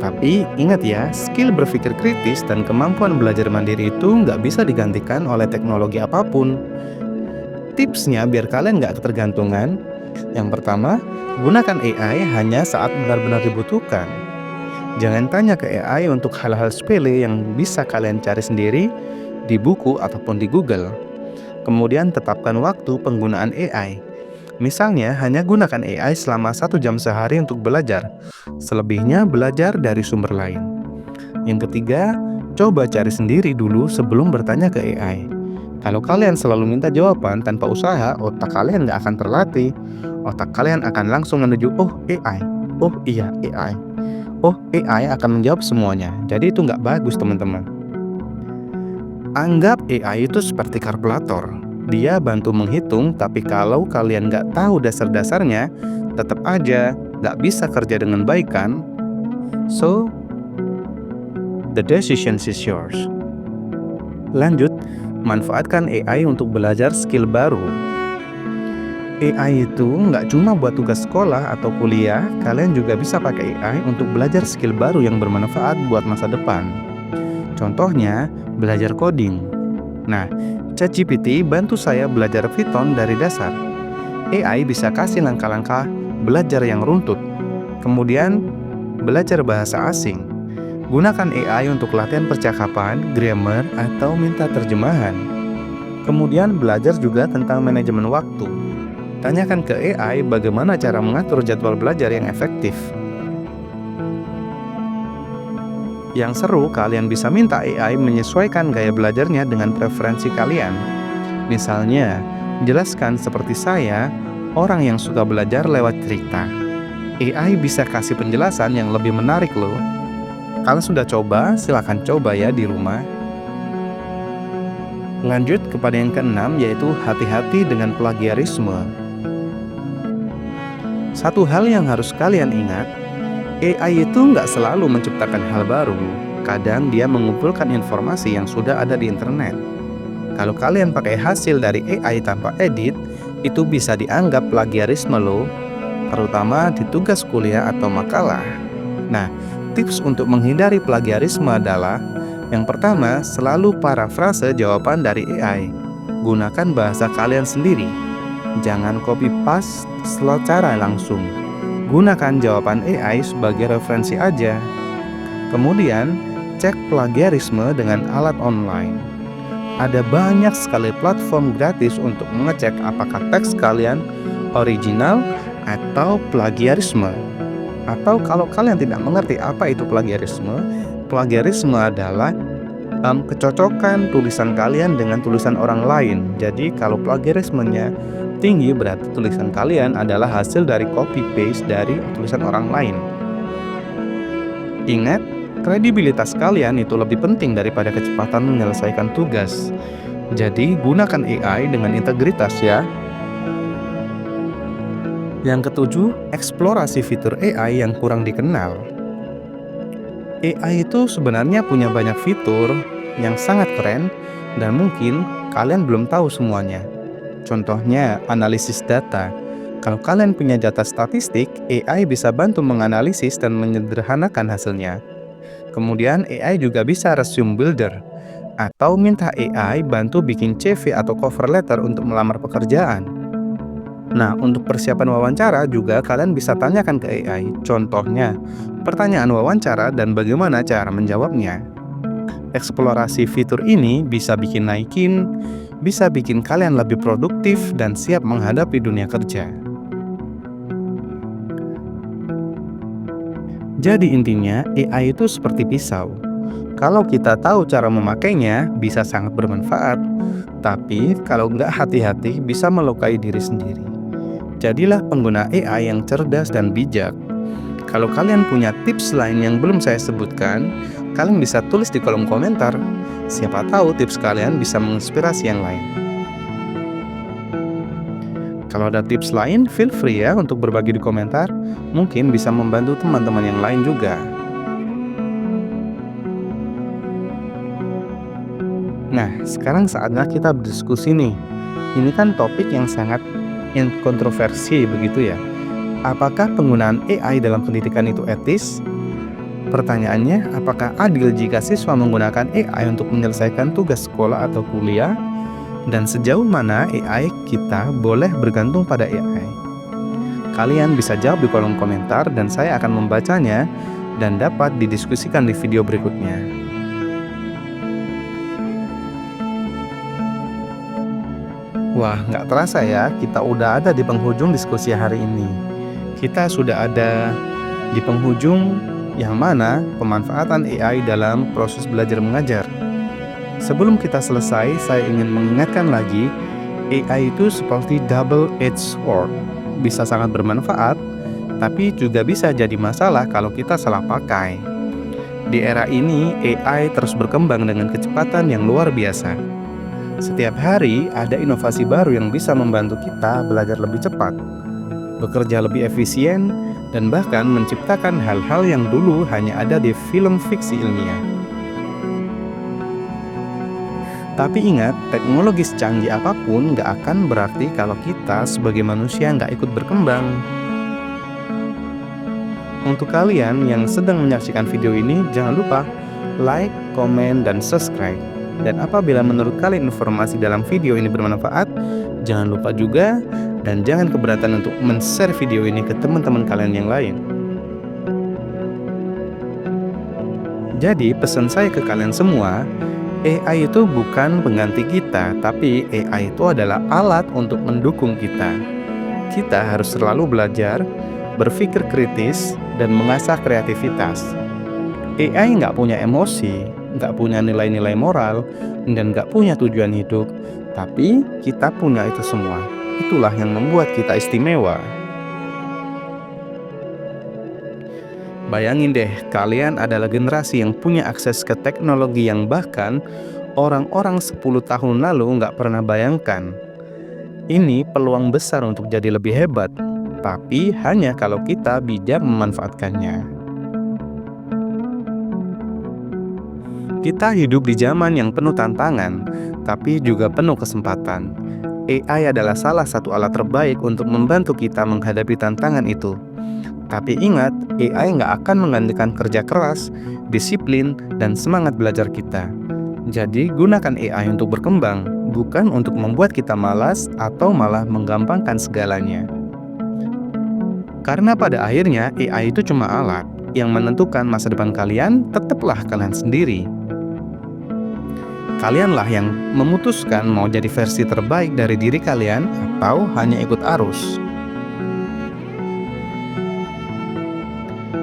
Tapi ingat ya, skill berpikir kritis dan kemampuan belajar mandiri itu nggak bisa digantikan oleh teknologi apapun. Tipsnya biar kalian nggak ketergantungan, yang pertama, gunakan AI hanya saat benar-benar dibutuhkan. Jangan tanya ke AI untuk hal-hal sepele yang bisa kalian cari sendiri di buku ataupun di Google. Kemudian tetapkan waktu penggunaan AI. Misalnya, hanya gunakan AI selama 1 jam sehari untuk belajar. Selebihnya belajar dari sumber lain. Yang ketiga, coba cari sendiri dulu sebelum bertanya ke AI. Kalau kalian selalu minta jawaban tanpa usaha, otak kalian nggak akan terlatih. Otak kalian akan langsung menuju, oh AI, oh iya AI, oh AI akan menjawab semuanya. Jadi itu nggak bagus teman-teman. Anggap AI itu seperti kalkulator. Dia bantu menghitung, tapi kalau kalian nggak tahu dasar-dasarnya, tetap aja nggak bisa kerja dengan baik kan? So, the decision is yours. Lanjut, manfaatkan AI untuk belajar skill baru. AI itu nggak cuma buat tugas sekolah atau kuliah, kalian juga bisa pakai AI untuk belajar skill baru yang bermanfaat buat masa depan. Contohnya, belajar coding. Nah, ChatGPT bantu saya belajar Python dari dasar. AI bisa kasih langkah-langkah belajar yang runtut. Kemudian, belajar bahasa asing. Gunakan AI untuk latihan percakapan, grammar, atau minta terjemahan. Kemudian, belajar juga tentang manajemen waktu. Tanyakan ke AI bagaimana cara mengatur jadwal belajar yang efektif. Yang seru, kalian bisa minta AI menyesuaikan gaya belajarnya dengan preferensi kalian. Misalnya, jelaskan seperti saya, orang yang suka belajar lewat cerita. AI bisa kasih penjelasan yang lebih menarik loh. Kalian sudah coba? Silahkan coba ya di rumah. Lanjut kepada yang keenam, yaitu hati-hati dengan plagiarisme. Satu hal yang harus kalian ingat, AI itu nggak selalu menciptakan hal baru. Kadang dia mengumpulkan informasi yang sudah ada di internet. Kalau kalian pakai hasil dari AI tanpa edit, itu bisa dianggap plagiarisme loh, terutama di tugas kuliah atau makalah. Nah, tips untuk menghindari plagiarisme adalah yang pertama, selalu parafrase jawaban dari AI. Gunakan bahasa kalian sendiri. Jangan copy-paste secara langsung. Gunakan jawaban AI sebagai referensi aja. Kemudian, cek plagiarisme dengan alat online. Ada banyak sekali platform gratis untuk mengecek apakah teks kalian original atau plagiarisme. Atau kalau kalian tidak mengerti apa itu plagiarisme adalah kecocokan tulisan kalian dengan tulisan orang lain. Jadi kalau plagiarismenya tinggi, berarti tulisan kalian adalah hasil dari copy paste dari tulisan orang lain. Ingat, kredibilitas kalian itu lebih penting daripada kecepatan menyelesaikan tugas. Jadi gunakan AI dengan integritas ya. Yang ketujuh, eksplorasi fitur AI yang kurang dikenal. AI itu sebenarnya punya banyak fitur yang sangat keren dan mungkin kalian belum tahu semuanya. Contohnya, analisis data. Kalau kalian punya data statistik, AI bisa bantu menganalisis dan menyederhanakan hasilnya. Kemudian, AI juga bisa resume builder, atau minta AI bantu bikin CV atau cover letter untuk melamar pekerjaan. Nah, untuk persiapan wawancara juga kalian bisa tanyakan ke AI. Contohnya, pertanyaan wawancara dan bagaimana cara menjawabnya. Eksplorasi fitur ini bisa bikin kalian lebih produktif dan siap menghadapi dunia kerja. Jadi intinya, AI itu seperti pisau. Kalau kita tahu cara memakainya, bisa sangat bermanfaat. Tapi kalau nggak hati-hati, bisa melukai diri sendiri. Jadilah pengguna AI yang cerdas dan bijak. Kalau kalian punya tips lain yang belum saya sebutkan, kalian bisa tulis di kolom komentar. Siapa tahu tips kalian bisa menginspirasi yang lain. Kalau ada tips lain, feel free ya untuk berbagi di komentar. Mungkin bisa membantu teman-teman yang lain juga. Nah, sekarang saatnya kita berdiskusi nih. Ini kan topik yang sangat kontroversi begitu ya. Apakah penggunaan AI dalam pendidikan itu etis? Pertanyaannya, apakah adil jika siswa menggunakan AI untuk menyelesaikan tugas sekolah atau kuliah? Dan sejauh mana AI kita boleh bergantung pada AI? Kalian bisa jawab di kolom komentar dan saya akan membacanya dan dapat didiskusikan di video berikutnya. Wah, nggak terasa ya, kita udah ada di penghujung diskusi hari ini. Kita sudah ada di penghujung yang mana pemanfaatan AI dalam proses belajar mengajar. Sebelum kita selesai, saya ingin mengingatkan lagi, AI itu seperti double-edged sword. Bisa sangat bermanfaat, tapi juga bisa jadi masalah kalau kita salah pakai. Di era ini, AI terus berkembang dengan kecepatan yang luar biasa. Setiap hari ada inovasi baru yang bisa membantu kita belajar lebih cepat, bekerja lebih efisien, dan bahkan menciptakan hal-hal yang dulu hanya ada di film fiksi ilmiah. Tapi ingat, teknologi secanggih apapun nggak akan berarti kalau kita sebagai manusia nggak ikut berkembang. Untuk kalian yang sedang menyaksikan video ini, jangan lupa like, komen, dan subscribe. Dan apabila menurut kalian informasi dalam video ini bermanfaat, jangan lupa juga dan jangan keberatan untuk men-share video ini ke teman-teman kalian yang lain. Jadi pesan saya ke kalian semua, AI itu bukan pengganti kita, tapi AI itu adalah alat untuk mendukung kita. Kita harus selalu belajar, berpikir kritis, dan mengasah kreativitas. AI nggak punya emosi, nggak punya nilai-nilai moral, dan nggak punya tujuan hidup. Tapi kita punya itu semua. Itulah yang membuat kita istimewa. Bayangin deh, kalian adalah generasi yang punya akses ke teknologi yang bahkan orang-orang 10 tahun lalu nggak pernah bayangkan. Ini peluang besar untuk jadi lebih hebat, tapi hanya kalau kita bijak memanfaatkannya. Kita hidup di zaman yang penuh tantangan, tapi juga penuh kesempatan. AI adalah salah satu alat terbaik untuk membantu kita menghadapi tantangan itu. Tapi ingat, AI nggak akan menggantikan kerja keras, disiplin, dan semangat belajar kita. Jadi, gunakan AI untuk berkembang, bukan untuk membuat kita malas atau malah menggampangkan segalanya. Karena pada akhirnya, AI itu cuma alat. Yang menentukan masa depan kalian, tetaplah kalian sendiri. Kalianlah yang memutuskan mau jadi versi terbaik dari diri kalian atau hanya ikut arus.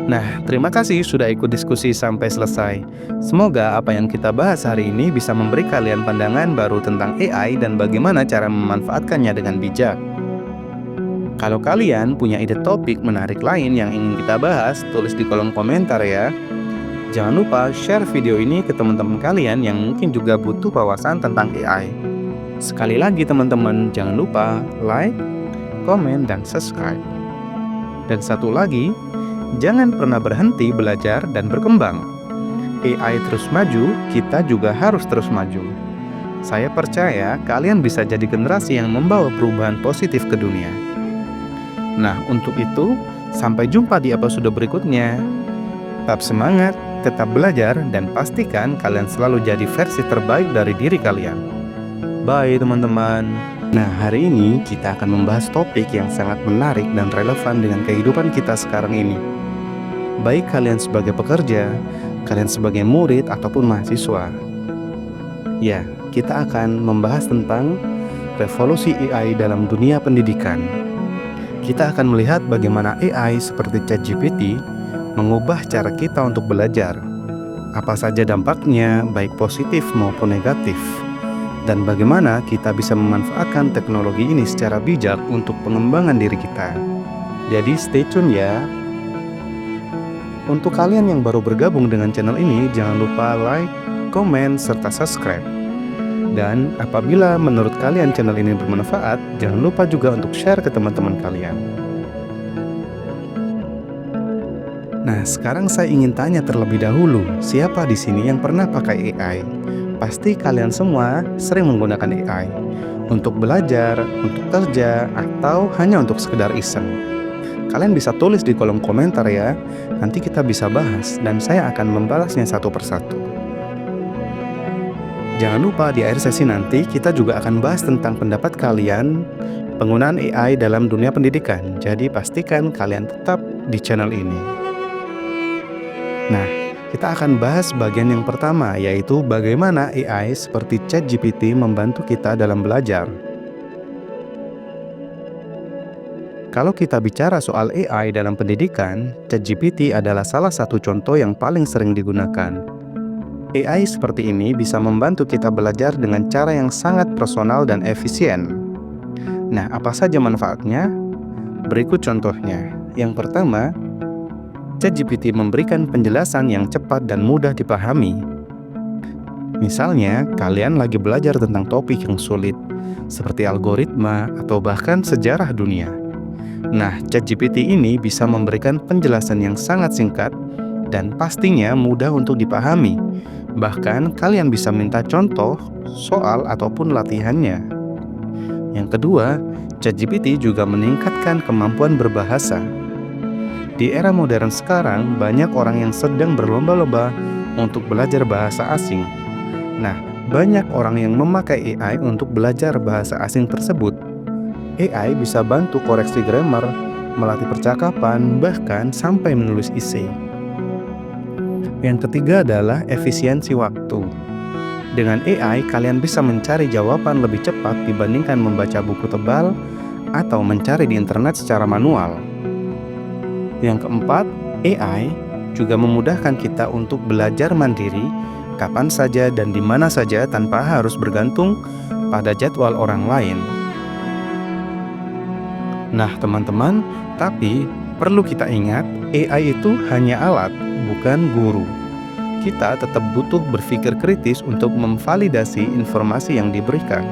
Nah, terima kasih sudah ikut diskusi sampai selesai. Semoga apa yang kita bahas hari ini bisa memberi kalian pandangan baru tentang AI dan bagaimana cara memanfaatkannya dengan bijak. Kalau kalian punya ide topik menarik lain yang ingin kita bahas, tulis di kolom komentar ya. Jangan lupa share video ini ke teman-teman kalian yang mungkin juga butuh wawasan tentang AI. Sekali lagi teman-teman, jangan lupa like, komen, dan subscribe. Dan satu lagi, jangan pernah berhenti belajar dan berkembang. AI terus maju, kita juga harus terus maju. Saya percaya kalian bisa jadi generasi yang membawa perubahan positif ke dunia. Nah, untuk itu, sampai jumpa di episode berikutnya. Tetap semangat, tetap belajar, dan pastikan kalian selalu jadi versi terbaik dari diri kalian. Bye teman-teman. Nah, hari ini kita akan membahas topik yang sangat menarik dan relevan dengan kehidupan kita sekarang ini. Baik kalian sebagai pekerja, kalian sebagai murid, ataupun mahasiswa. Ya, kita akan membahas tentang revolusi AI dalam dunia pendidikan. Kita akan melihat bagaimana AI seperti ChatGPT mengubah cara kita untuk belajar. Apa saja dampaknya, baik positif maupun negatif. Dan bagaimana kita bisa memanfaatkan teknologi ini secara bijak untuk pengembangan diri kita. Jadi stay tune ya. Untuk kalian yang baru bergabung dengan channel ini, jangan lupa like, komen, serta subscribe. Dan apabila menurut kalian channel ini bermanfaat, jangan lupa juga untuk share ke teman-teman kalian. Nah, sekarang saya ingin tanya terlebih dahulu, siapa di sini yang pernah pakai AI? Pasti kalian semua sering menggunakan AI untuk belajar, untuk kerja, atau hanya untuk sekedar iseng. Kalian bisa tulis di kolom komentar ya, nanti kita bisa bahas dan saya akan membalasnya satu persatu. Jangan lupa di akhir sesi nanti kita juga akan bahas tentang pendapat kalian penggunaan AI dalam dunia pendidikan. Jadi pastikan kalian tetap di channel ini. Nah, kita akan bahas bagian yang pertama, yaitu bagaimana AI seperti ChatGPT membantu kita dalam belajar. Kalau kita bicara soal AI dalam pendidikan, ChatGPT adalah salah satu contoh yang paling sering digunakan. AI seperti ini bisa membantu kita belajar dengan cara yang sangat personal dan efisien. Nah, apa saja manfaatnya? Berikut contohnya. Yang pertama, ChatGPT memberikan penjelasan yang cepat dan mudah dipahami. Misalnya, kalian lagi belajar tentang topik yang sulit, seperti algoritma atau bahkan sejarah dunia. Nah, ChatGPT ini bisa memberikan penjelasan yang sangat singkat dan pastinya mudah untuk dipahami. Bahkan, kalian bisa minta contoh, soal, ataupun latihannya. Yang kedua, ChatGPT juga meningkatkan kemampuan berbahasa. Di era modern sekarang, banyak orang yang sedang berlomba-lomba untuk belajar bahasa asing. Nah, banyak orang yang memakai AI untuk belajar bahasa asing tersebut. AI bisa bantu koreksi grammar, melatih percakapan, bahkan sampai menulis esai. Yang ketiga adalah efisiensi waktu. Dengan AI, kalian bisa mencari jawaban lebih cepat dibandingkan membaca buku tebal atau mencari di internet secara manual. Yang keempat, AI juga memudahkan kita untuk belajar mandiri kapan saja dan di mana saja tanpa harus bergantung pada jadwal orang lain. Nah, teman-teman, tapi perlu kita ingat, AI itu hanya alat, bukan guru. Kita tetap butuh berpikir kritis untuk memvalidasi informasi yang diberikan.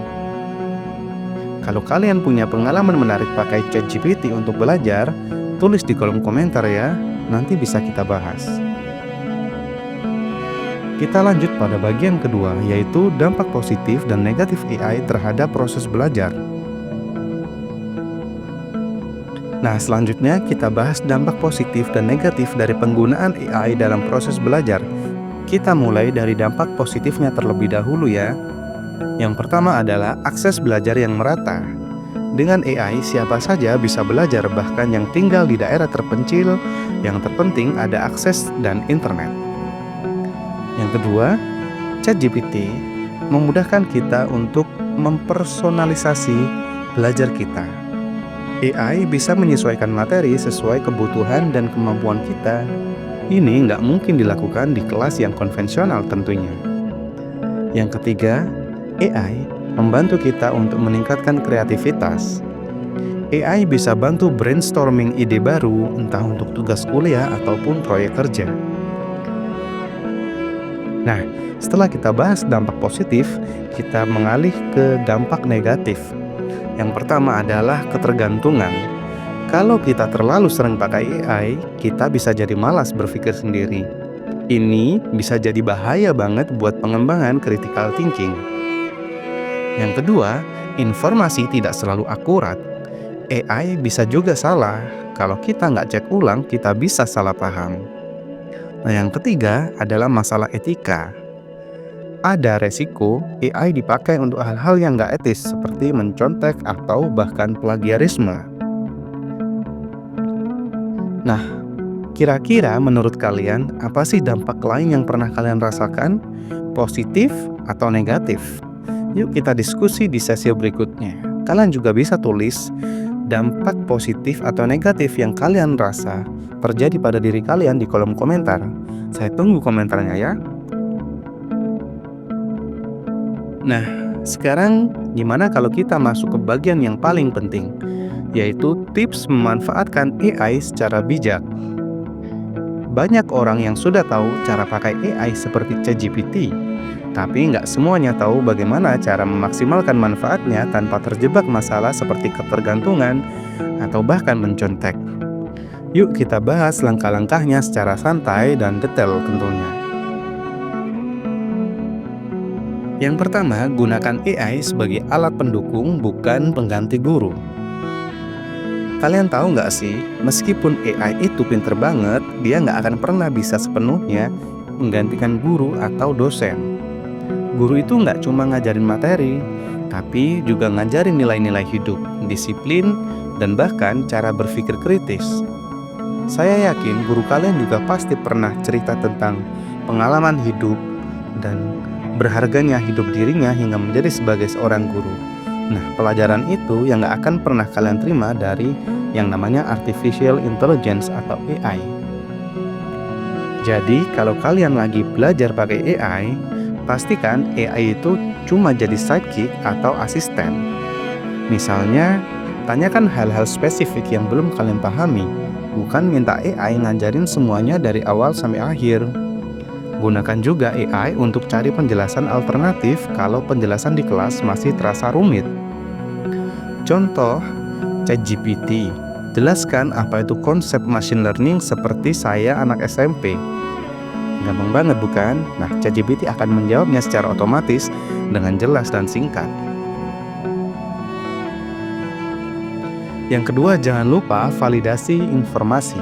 Kalau kalian punya pengalaman menarik pakai ChatGPT untuk belajar, tulis di kolom komentar ya, nanti bisa kita bahas. Kita lanjut pada bagian kedua, yaitu dampak positif dan negatif AI terhadap proses belajar. Nah, selanjutnya kita bahas dampak positif dan negatif dari penggunaan AI dalam proses belajar. Kita mulai dari dampak positifnya terlebih dahulu ya. Yang pertama adalah akses belajar yang merata. Dengan AI, siapa saja bisa belajar, bahkan yang tinggal di daerah terpencil. Yang terpenting ada akses dan internet. Yang kedua, ChatGPT memudahkan kita untuk mempersonalisasi belajar kita. AI bisa menyesuaikan materi sesuai kebutuhan dan kemampuan kita. Ini nggak mungkin dilakukan di kelas yang konvensional tentunya. Yang ketiga, AI membantu kita untuk meningkatkan kreativitas. AI bisa bantu brainstorming ide baru, entah untuk tugas kuliah ataupun proyek kerja. Nah, setelah kita bahas dampak positif, kita mengalih ke dampak negatif. Yang pertama adalah ketergantungan. Kalau kita terlalu sering pakai AI, kita bisa jadi malas berpikir sendiri. Ini bisa jadi bahaya banget buat pengembangan critical thinking. Yang kedua, informasi tidak selalu akurat. AI bisa juga salah. Kalau kita nggak cek ulang, kita bisa salah paham. Nah, yang ketiga adalah masalah etika. Ada resiko AI dipakai untuk hal-hal yang nggak etis seperti mencontek atau bahkan plagiarisme. Nah, kira-kira menurut kalian apa sih dampak lain yang pernah kalian rasakan? Positif atau negatif? Yuk kita diskusi di sesi berikutnya. Kalian juga bisa tulis dampak positif atau negatif yang kalian rasa terjadi pada diri kalian di kolom komentar. Saya tunggu komentarnya ya. Nah, sekarang gimana kalau kita masuk ke bagian yang paling penting, yaitu tips memanfaatkan AI secara bijak. Banyak orang yang sudah tahu cara pakai AI seperti ChatGPT, tapi nggak semuanya tahu bagaimana cara memaksimalkan manfaatnya tanpa terjebak masalah seperti ketergantungan atau bahkan mencontek. Yuk kita bahas langkah-langkahnya secara santai dan detail tentunya. Yang pertama, gunakan AI sebagai alat pendukung, bukan pengganti guru. Kalian tahu nggak sih, meskipun AI itu pinter banget, dia nggak akan pernah bisa sepenuhnya menggantikan guru atau dosen. Guru itu nggak cuma ngajarin materi, tapi juga ngajarin nilai-nilai hidup, disiplin, dan bahkan cara berpikir kritis. Saya yakin guru kalian juga pasti pernah cerita tentang pengalaman hidup dan berharganya hidup dirinya hingga menjadi sebagai seorang guru. Nah, pelajaran itu yang gak akan pernah kalian terima dari yang namanya artificial intelligence atau AI. Jadi, kalau kalian lagi belajar pakai AI, pastikan AI itu cuma jadi sidekick atau asisten. Misalnya, tanyakan hal-hal spesifik yang belum kalian pahami, bukan minta AI ngajarin semuanya dari awal sampai akhir. Gunakan juga AI untuk cari penjelasan alternatif kalau penjelasan di kelas masih terasa rumit. Contoh, ChatGPT. Jelaskan apa itu konsep machine learning seperti saya anak SMP. Gampang banget bukan? Nah, ChatGPT akan menjawabnya secara otomatis dengan jelas dan singkat. Yang kedua, jangan lupa validasi informasi.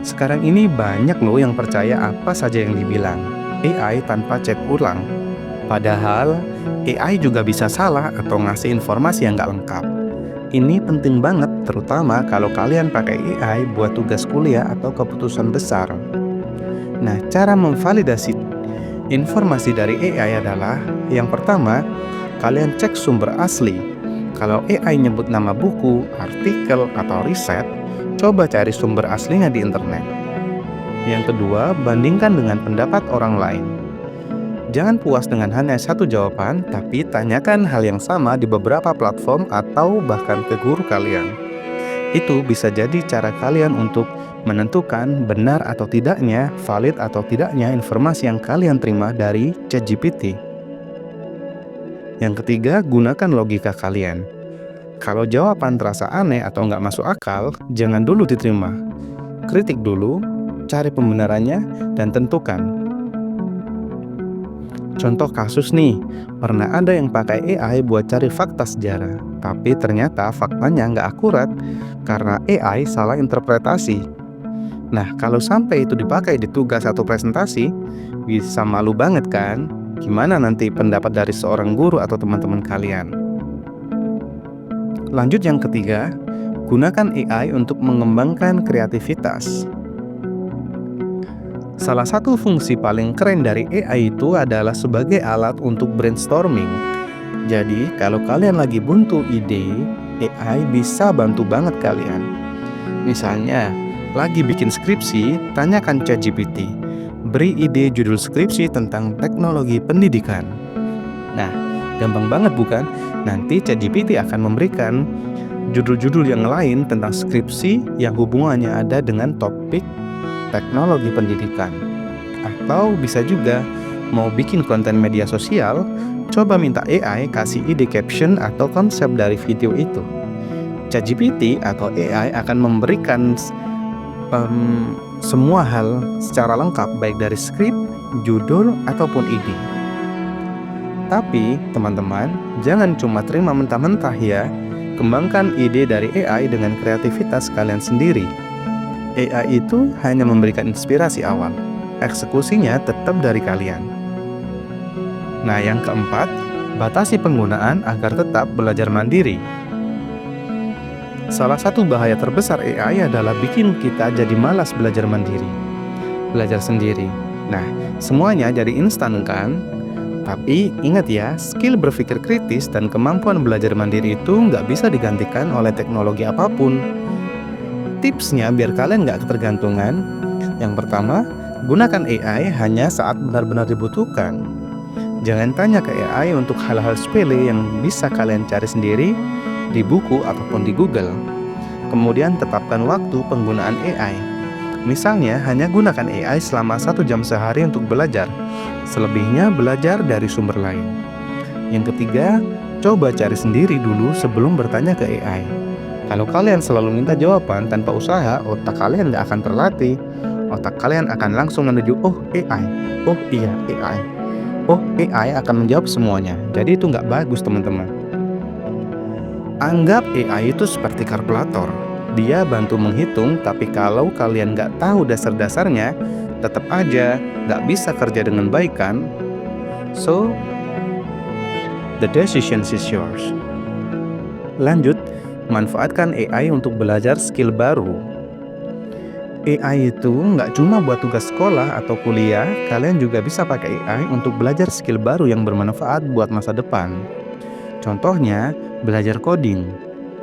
Sekarang ini banyak loh yang percaya apa saja yang dibilang AI tanpa cek ulang. Padahal AI juga bisa salah atau ngasih informasi yang nggak lengkap. Ini penting banget, terutama kalau kalian pakai AI buat tugas kuliah atau keputusan besar. Nah, cara memvalidasi informasi dari AI adalah yang pertama, kalian cek sumber asli. Kalau AI nyebut nama buku, artikel, atau riset, coba cari sumber aslinya di internet. Yang kedua, bandingkan dengan pendapat orang lain. Jangan puas dengan hanya satu jawaban, tapi tanyakan hal yang sama di beberapa platform atau bahkan ke guru kalian. Itu bisa jadi cara kalian untuk menentukan benar atau tidaknya, valid atau tidaknya informasi yang kalian terima dari ChatGPT. Yang ketiga, gunakan logika kalian. Kalau jawaban terasa aneh atau nggak masuk akal, jangan dulu diterima. Kritik dulu, cari pembenarannya, dan tentukan. Contoh kasus nih, pernah ada yang pakai AI buat cari fakta sejarah, tapi ternyata faktanya nggak akurat karena AI salah interpretasi. Nah, kalau sampai itu dipakai di tugas atau presentasi, bisa malu banget kan? Gimana nanti pendapat dari seorang guru atau teman-teman kalian? Lanjut yang ketiga, gunakan AI untuk mengembangkan kreativitas. Salah satu fungsi paling keren dari AI itu adalah sebagai alat untuk brainstorming. Jadi, kalau kalian lagi buntu ide, AI bisa bantu banget kalian. Misalnya, lagi bikin skripsi, tanyakan ChatGPT. Beri ide judul skripsi tentang teknologi pendidikan. Nah, gampang banget bukan? Nanti ChatGPT akan memberikan judul-judul yang lain tentang skripsi yang hubungannya ada dengan topik teknologi pendidikan. Atau bisa juga mau bikin konten media sosial, coba minta AI kasih ide caption atau konsep dari video itu. ChatGPT atau AI akan memberikan semua hal secara lengkap, baik dari skrip, judul, ataupun ide. Tapi, teman-teman, jangan cuma terima mentah-mentah ya. Kembangkan ide dari AI dengan kreativitas kalian sendiri. AI itu hanya memberikan inspirasi awal. Eksekusinya tetap dari kalian. Nah, yang keempat, batasi penggunaan agar tetap belajar mandiri. Salah satu bahaya terbesar AI adalah bikin kita jadi malas belajar mandiri. Belajar sendiri. Nah, semuanya jadi instan kan? Tapi ingat ya, skill berpikir kritis dan kemampuan belajar mandiri itu nggak bisa digantikan oleh teknologi apapun. Tipsnya biar kalian nggak ketergantungan, yang pertama, gunakan AI hanya saat benar-benar dibutuhkan. Jangan tanya ke AI untuk hal-hal sepele yang bisa kalian cari sendiri di buku ataupun di Google. Kemudian tetapkan waktu penggunaan AI. Misalnya, hanya gunakan AI selama 1 jam sehari untuk belajar. Selebihnya belajar dari sumber lain. Yang ketiga, coba cari sendiri dulu sebelum bertanya ke AI. Kalau kalian selalu minta jawaban tanpa usaha, otak kalian nggak akan terlatih. Otak kalian akan langsung menuju, oh AI, oh iya AI. Oh AI akan menjawab semuanya. Jadi itu nggak bagus teman-teman. Anggap AI itu seperti kalkulator. Dia bantu menghitung, tapi kalau kalian nggak tahu dasar-dasarnya, tetap aja nggak bisa kerja dengan baik kan? So, the decision is yours. Lanjut, manfaatkan AI untuk belajar skill baru. AI itu nggak cuma buat tugas sekolah atau kuliah, kalian juga bisa pakai AI untuk belajar skill baru yang bermanfaat buat masa depan. Contohnya, belajar coding.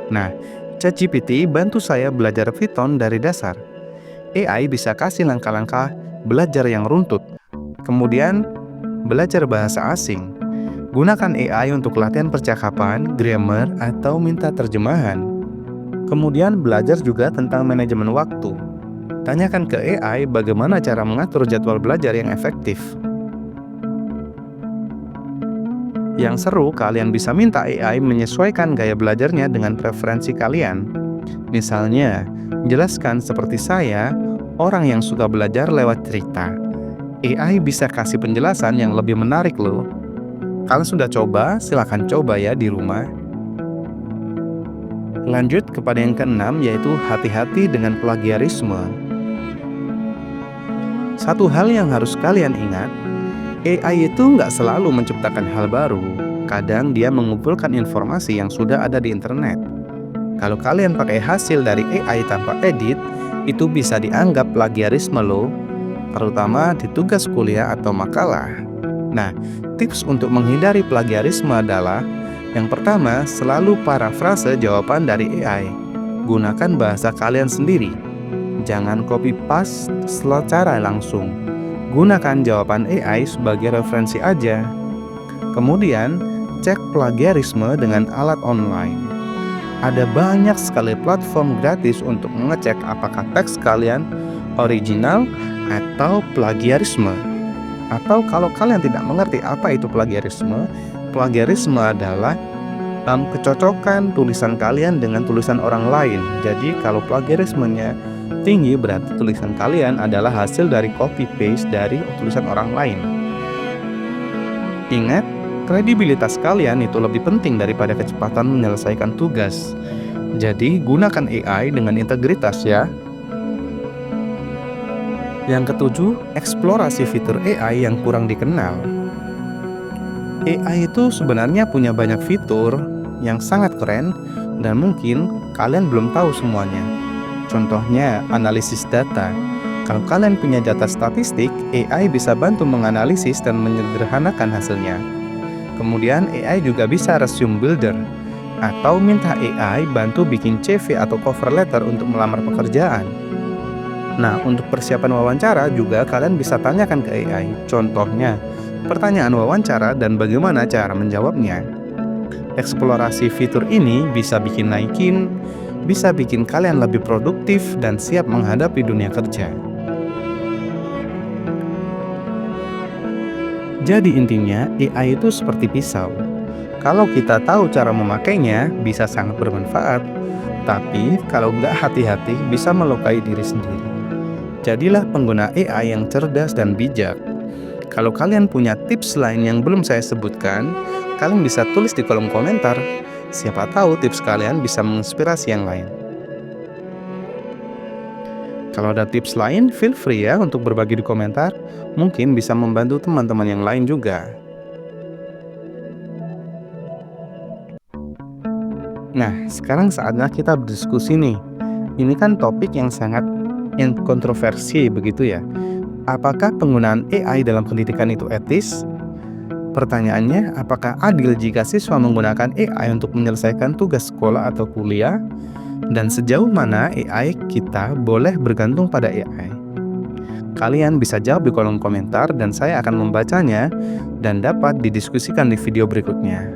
Nah, ChatGPT bantu saya belajar Python dari dasar. AI bisa kasih langkah-langkah belajar yang runtut. Kemudian, belajar bahasa asing. Gunakan AI untuk latihan percakapan, grammar, atau minta terjemahan. Kemudian, belajar juga tentang manajemen waktu. Tanyakan ke AI bagaimana cara mengatur jadwal belajar yang efektif. Yang seru, kalian bisa minta AI menyesuaikan gaya belajarnya dengan preferensi kalian. Misalnya, jelaskan seperti saya, orang yang suka belajar lewat cerita. AI bisa kasih penjelasan yang lebih menarik loh. Kalian sudah coba? Silahkan coba ya di rumah. Lanjut kepada yang keenam, yaitu hati-hati dengan plagiarisme. Satu hal yang harus kalian ingat, AI itu nggak selalu menciptakan hal baru. Kadang dia mengumpulkan informasi yang sudah ada di internet. Kalau kalian pakai hasil dari AI tanpa edit, itu bisa dianggap plagiarisme loh, terutama di tugas kuliah atau makalah. Nah, tips untuk menghindari plagiarisme adalah yang pertama, selalu parafrase jawaban dari AI. Gunakan bahasa kalian sendiri. Jangan copy paste secara langsung. Gunakan jawaban AI sebagai referensi aja. Kemudian, cek plagiarisme dengan alat online. Ada banyak sekali platform gratis untuk mengecek apakah teks kalian original atau plagiarisme. Atau kalau kalian tidak mengerti apa itu plagiarisme adalah kecocokan tulisan kalian dengan tulisan orang lain. Jadi kalau plagiarismenya tinggi, berarti tulisan kalian adalah hasil dari copy paste dari tulisan orang lain. Ingat, kredibilitas kalian itu lebih penting daripada kecepatan menyelesaikan tugas. Jadi gunakan AI dengan integritas ya. Yang ketujuh, eksplorasi fitur AI yang kurang dikenal. AI itu sebenarnya punya banyak fitur yang sangat keren dan mungkin kalian belum tahu semuanya. Contohnya, analisis data. Kalau kalian punya data statistik, AI bisa bantu menganalisis dan menyederhanakan hasilnya. Kemudian, AI juga bisa resume builder, atau minta AI bantu bikin CV atau cover letter untuk melamar pekerjaan. Nah, untuk persiapan wawancara juga kalian bisa tanyakan ke AI. Contohnya, pertanyaan wawancara dan bagaimana cara menjawabnya. Eksplorasi fitur ini bisa bikin kalian lebih produktif dan siap menghadapi dunia kerja. Jadi intinya, AI itu seperti pisau. Kalau kita tahu cara memakainya, bisa sangat bermanfaat. Tapi kalau nggak hati-hati, bisa melukai diri sendiri. Jadilah pengguna AI yang cerdas dan bijak. Kalau kalian punya tips lain yang belum saya sebutkan, kalian bisa tulis di kolom komentar. Siapa tahu tips kalian bisa menginspirasi yang lain. Kalau ada tips lain, feel free ya untuk berbagi di komentar. Mungkin bisa membantu teman-teman yang lain juga. Nah, sekarang saatnya kita berdiskusi nih. Ini kan topik yang sangat kontroversi begitu ya. Apakah penggunaan AI dalam pendidikan itu etis? Pertanyaannya, apakah adil jika siswa menggunakan AI untuk menyelesaikan tugas sekolah atau kuliah? Dan sejauh mana AI kita boleh bergantung pada AI? Kalian bisa jawab di kolom komentar dan saya akan membacanya dan dapat didiskusikan di video berikutnya.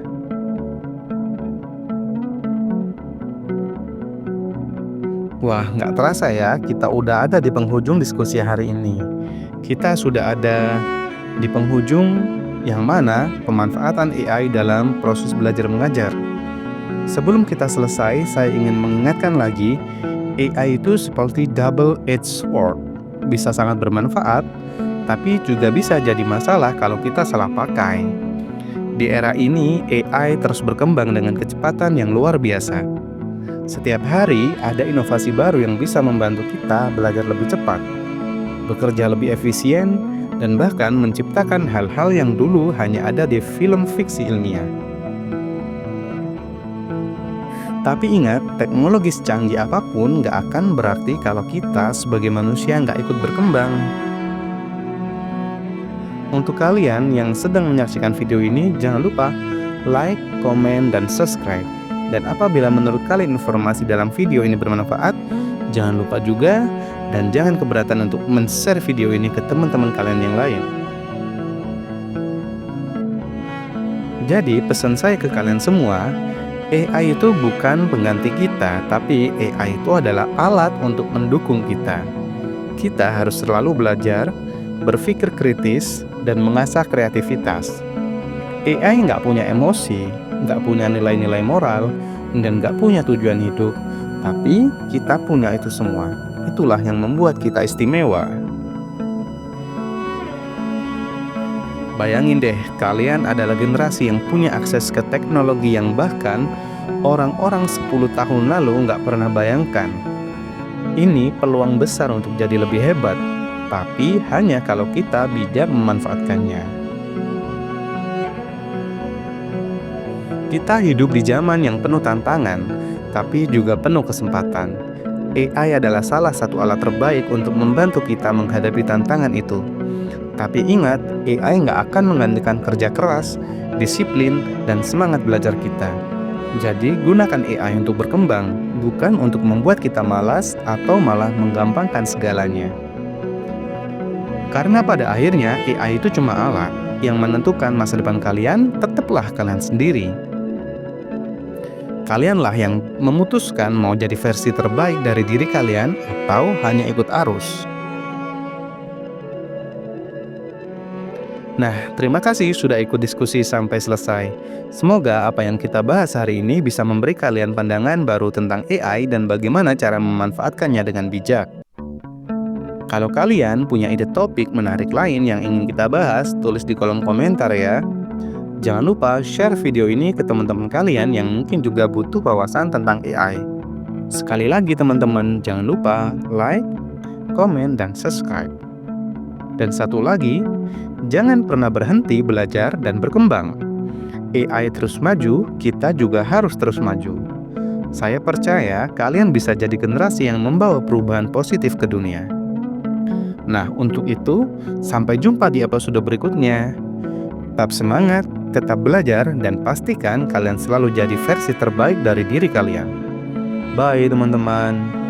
Wah, nggak terasa ya, kita udah ada di penghujung diskusi hari ini. Kita sudah ada di penghujung yang mana pemanfaatan AI dalam proses belajar mengajar. Sebelum kita selesai, saya ingin mengingatkan lagi, AI itu seperti double-edged sword. Bisa sangat bermanfaat, tapi juga bisa jadi masalah kalau kita salah pakai. Di era ini, AI terus berkembang dengan kecepatan yang luar biasa. Setiap hari ada inovasi baru yang bisa membantu kita belajar lebih cepat, bekerja lebih efisien, dan bahkan menciptakan hal-hal yang dulu hanya ada di film fiksi ilmiah. Tapi ingat, teknologi secanggih apapun nggak akan berarti kalau kita sebagai manusia nggak ikut berkembang. Untuk kalian yang sedang menyaksikan video ini, jangan lupa like, komen, dan subscribe. Dan apabila menurut kalian informasi dalam video ini bermanfaat, jangan lupa juga dan jangan keberatan untuk men-share video ini ke teman-teman kalian yang lain. Jadi pesan saya ke kalian semua, AI itu bukan pengganti kita, tapi AI itu adalah alat untuk mendukung kita. Kita harus selalu belajar, berpikir kritis, dan mengasah kreativitas. AI nggak punya emosi, nggak punya nilai-nilai moral, dan nggak punya tujuan hidup. Tapi kita punya itu semua. Itulah yang membuat kita istimewa. Bayangin deh, kalian adalah generasi yang punya akses ke teknologi yang bahkan orang-orang 10 tahun lalu nggak pernah bayangkan. Ini peluang besar untuk jadi lebih hebat, tapi hanya kalau kita bijak memanfaatkannya. Kita hidup di zaman yang penuh tantangan, tapi juga penuh kesempatan. AI adalah salah satu alat terbaik untuk membantu kita menghadapi tantangan itu. Tapi ingat, AI nggak akan menggantikan kerja keras, disiplin, dan semangat belajar kita. Jadi, gunakan AI untuk berkembang, bukan untuk membuat kita malas atau malah menggampangkan segalanya. Karena pada akhirnya, AI itu cuma alat. Yang menentukan masa depan kalian, tetaplah kalian sendiri. Kalianlah yang memutuskan mau jadi versi terbaik dari diri kalian atau hanya ikut arus. Nah, terima kasih sudah ikut diskusi sampai selesai. Semoga apa yang kita bahas hari ini bisa memberi kalian pandangan baru tentang AI dan bagaimana cara memanfaatkannya dengan bijak. Kalau kalian punya ide topik menarik lain yang ingin kita bahas, tulis di kolom komentar ya. Jangan lupa share video ini ke teman-teman kalian yang mungkin juga butuh wawasan tentang AI. Sekali lagi teman-teman, jangan lupa like, komen, dan subscribe. Dan satu lagi, jangan pernah berhenti belajar dan berkembang. AI terus maju, kita juga harus terus maju. Saya percaya kalian bisa jadi generasi yang membawa perubahan positif ke dunia. Nah, untuk itu, sampai jumpa di episode berikutnya. Tetap semangat, tetap belajar, dan pastikan kalian selalu jadi versi terbaik dari diri kalian. Bye teman-teman.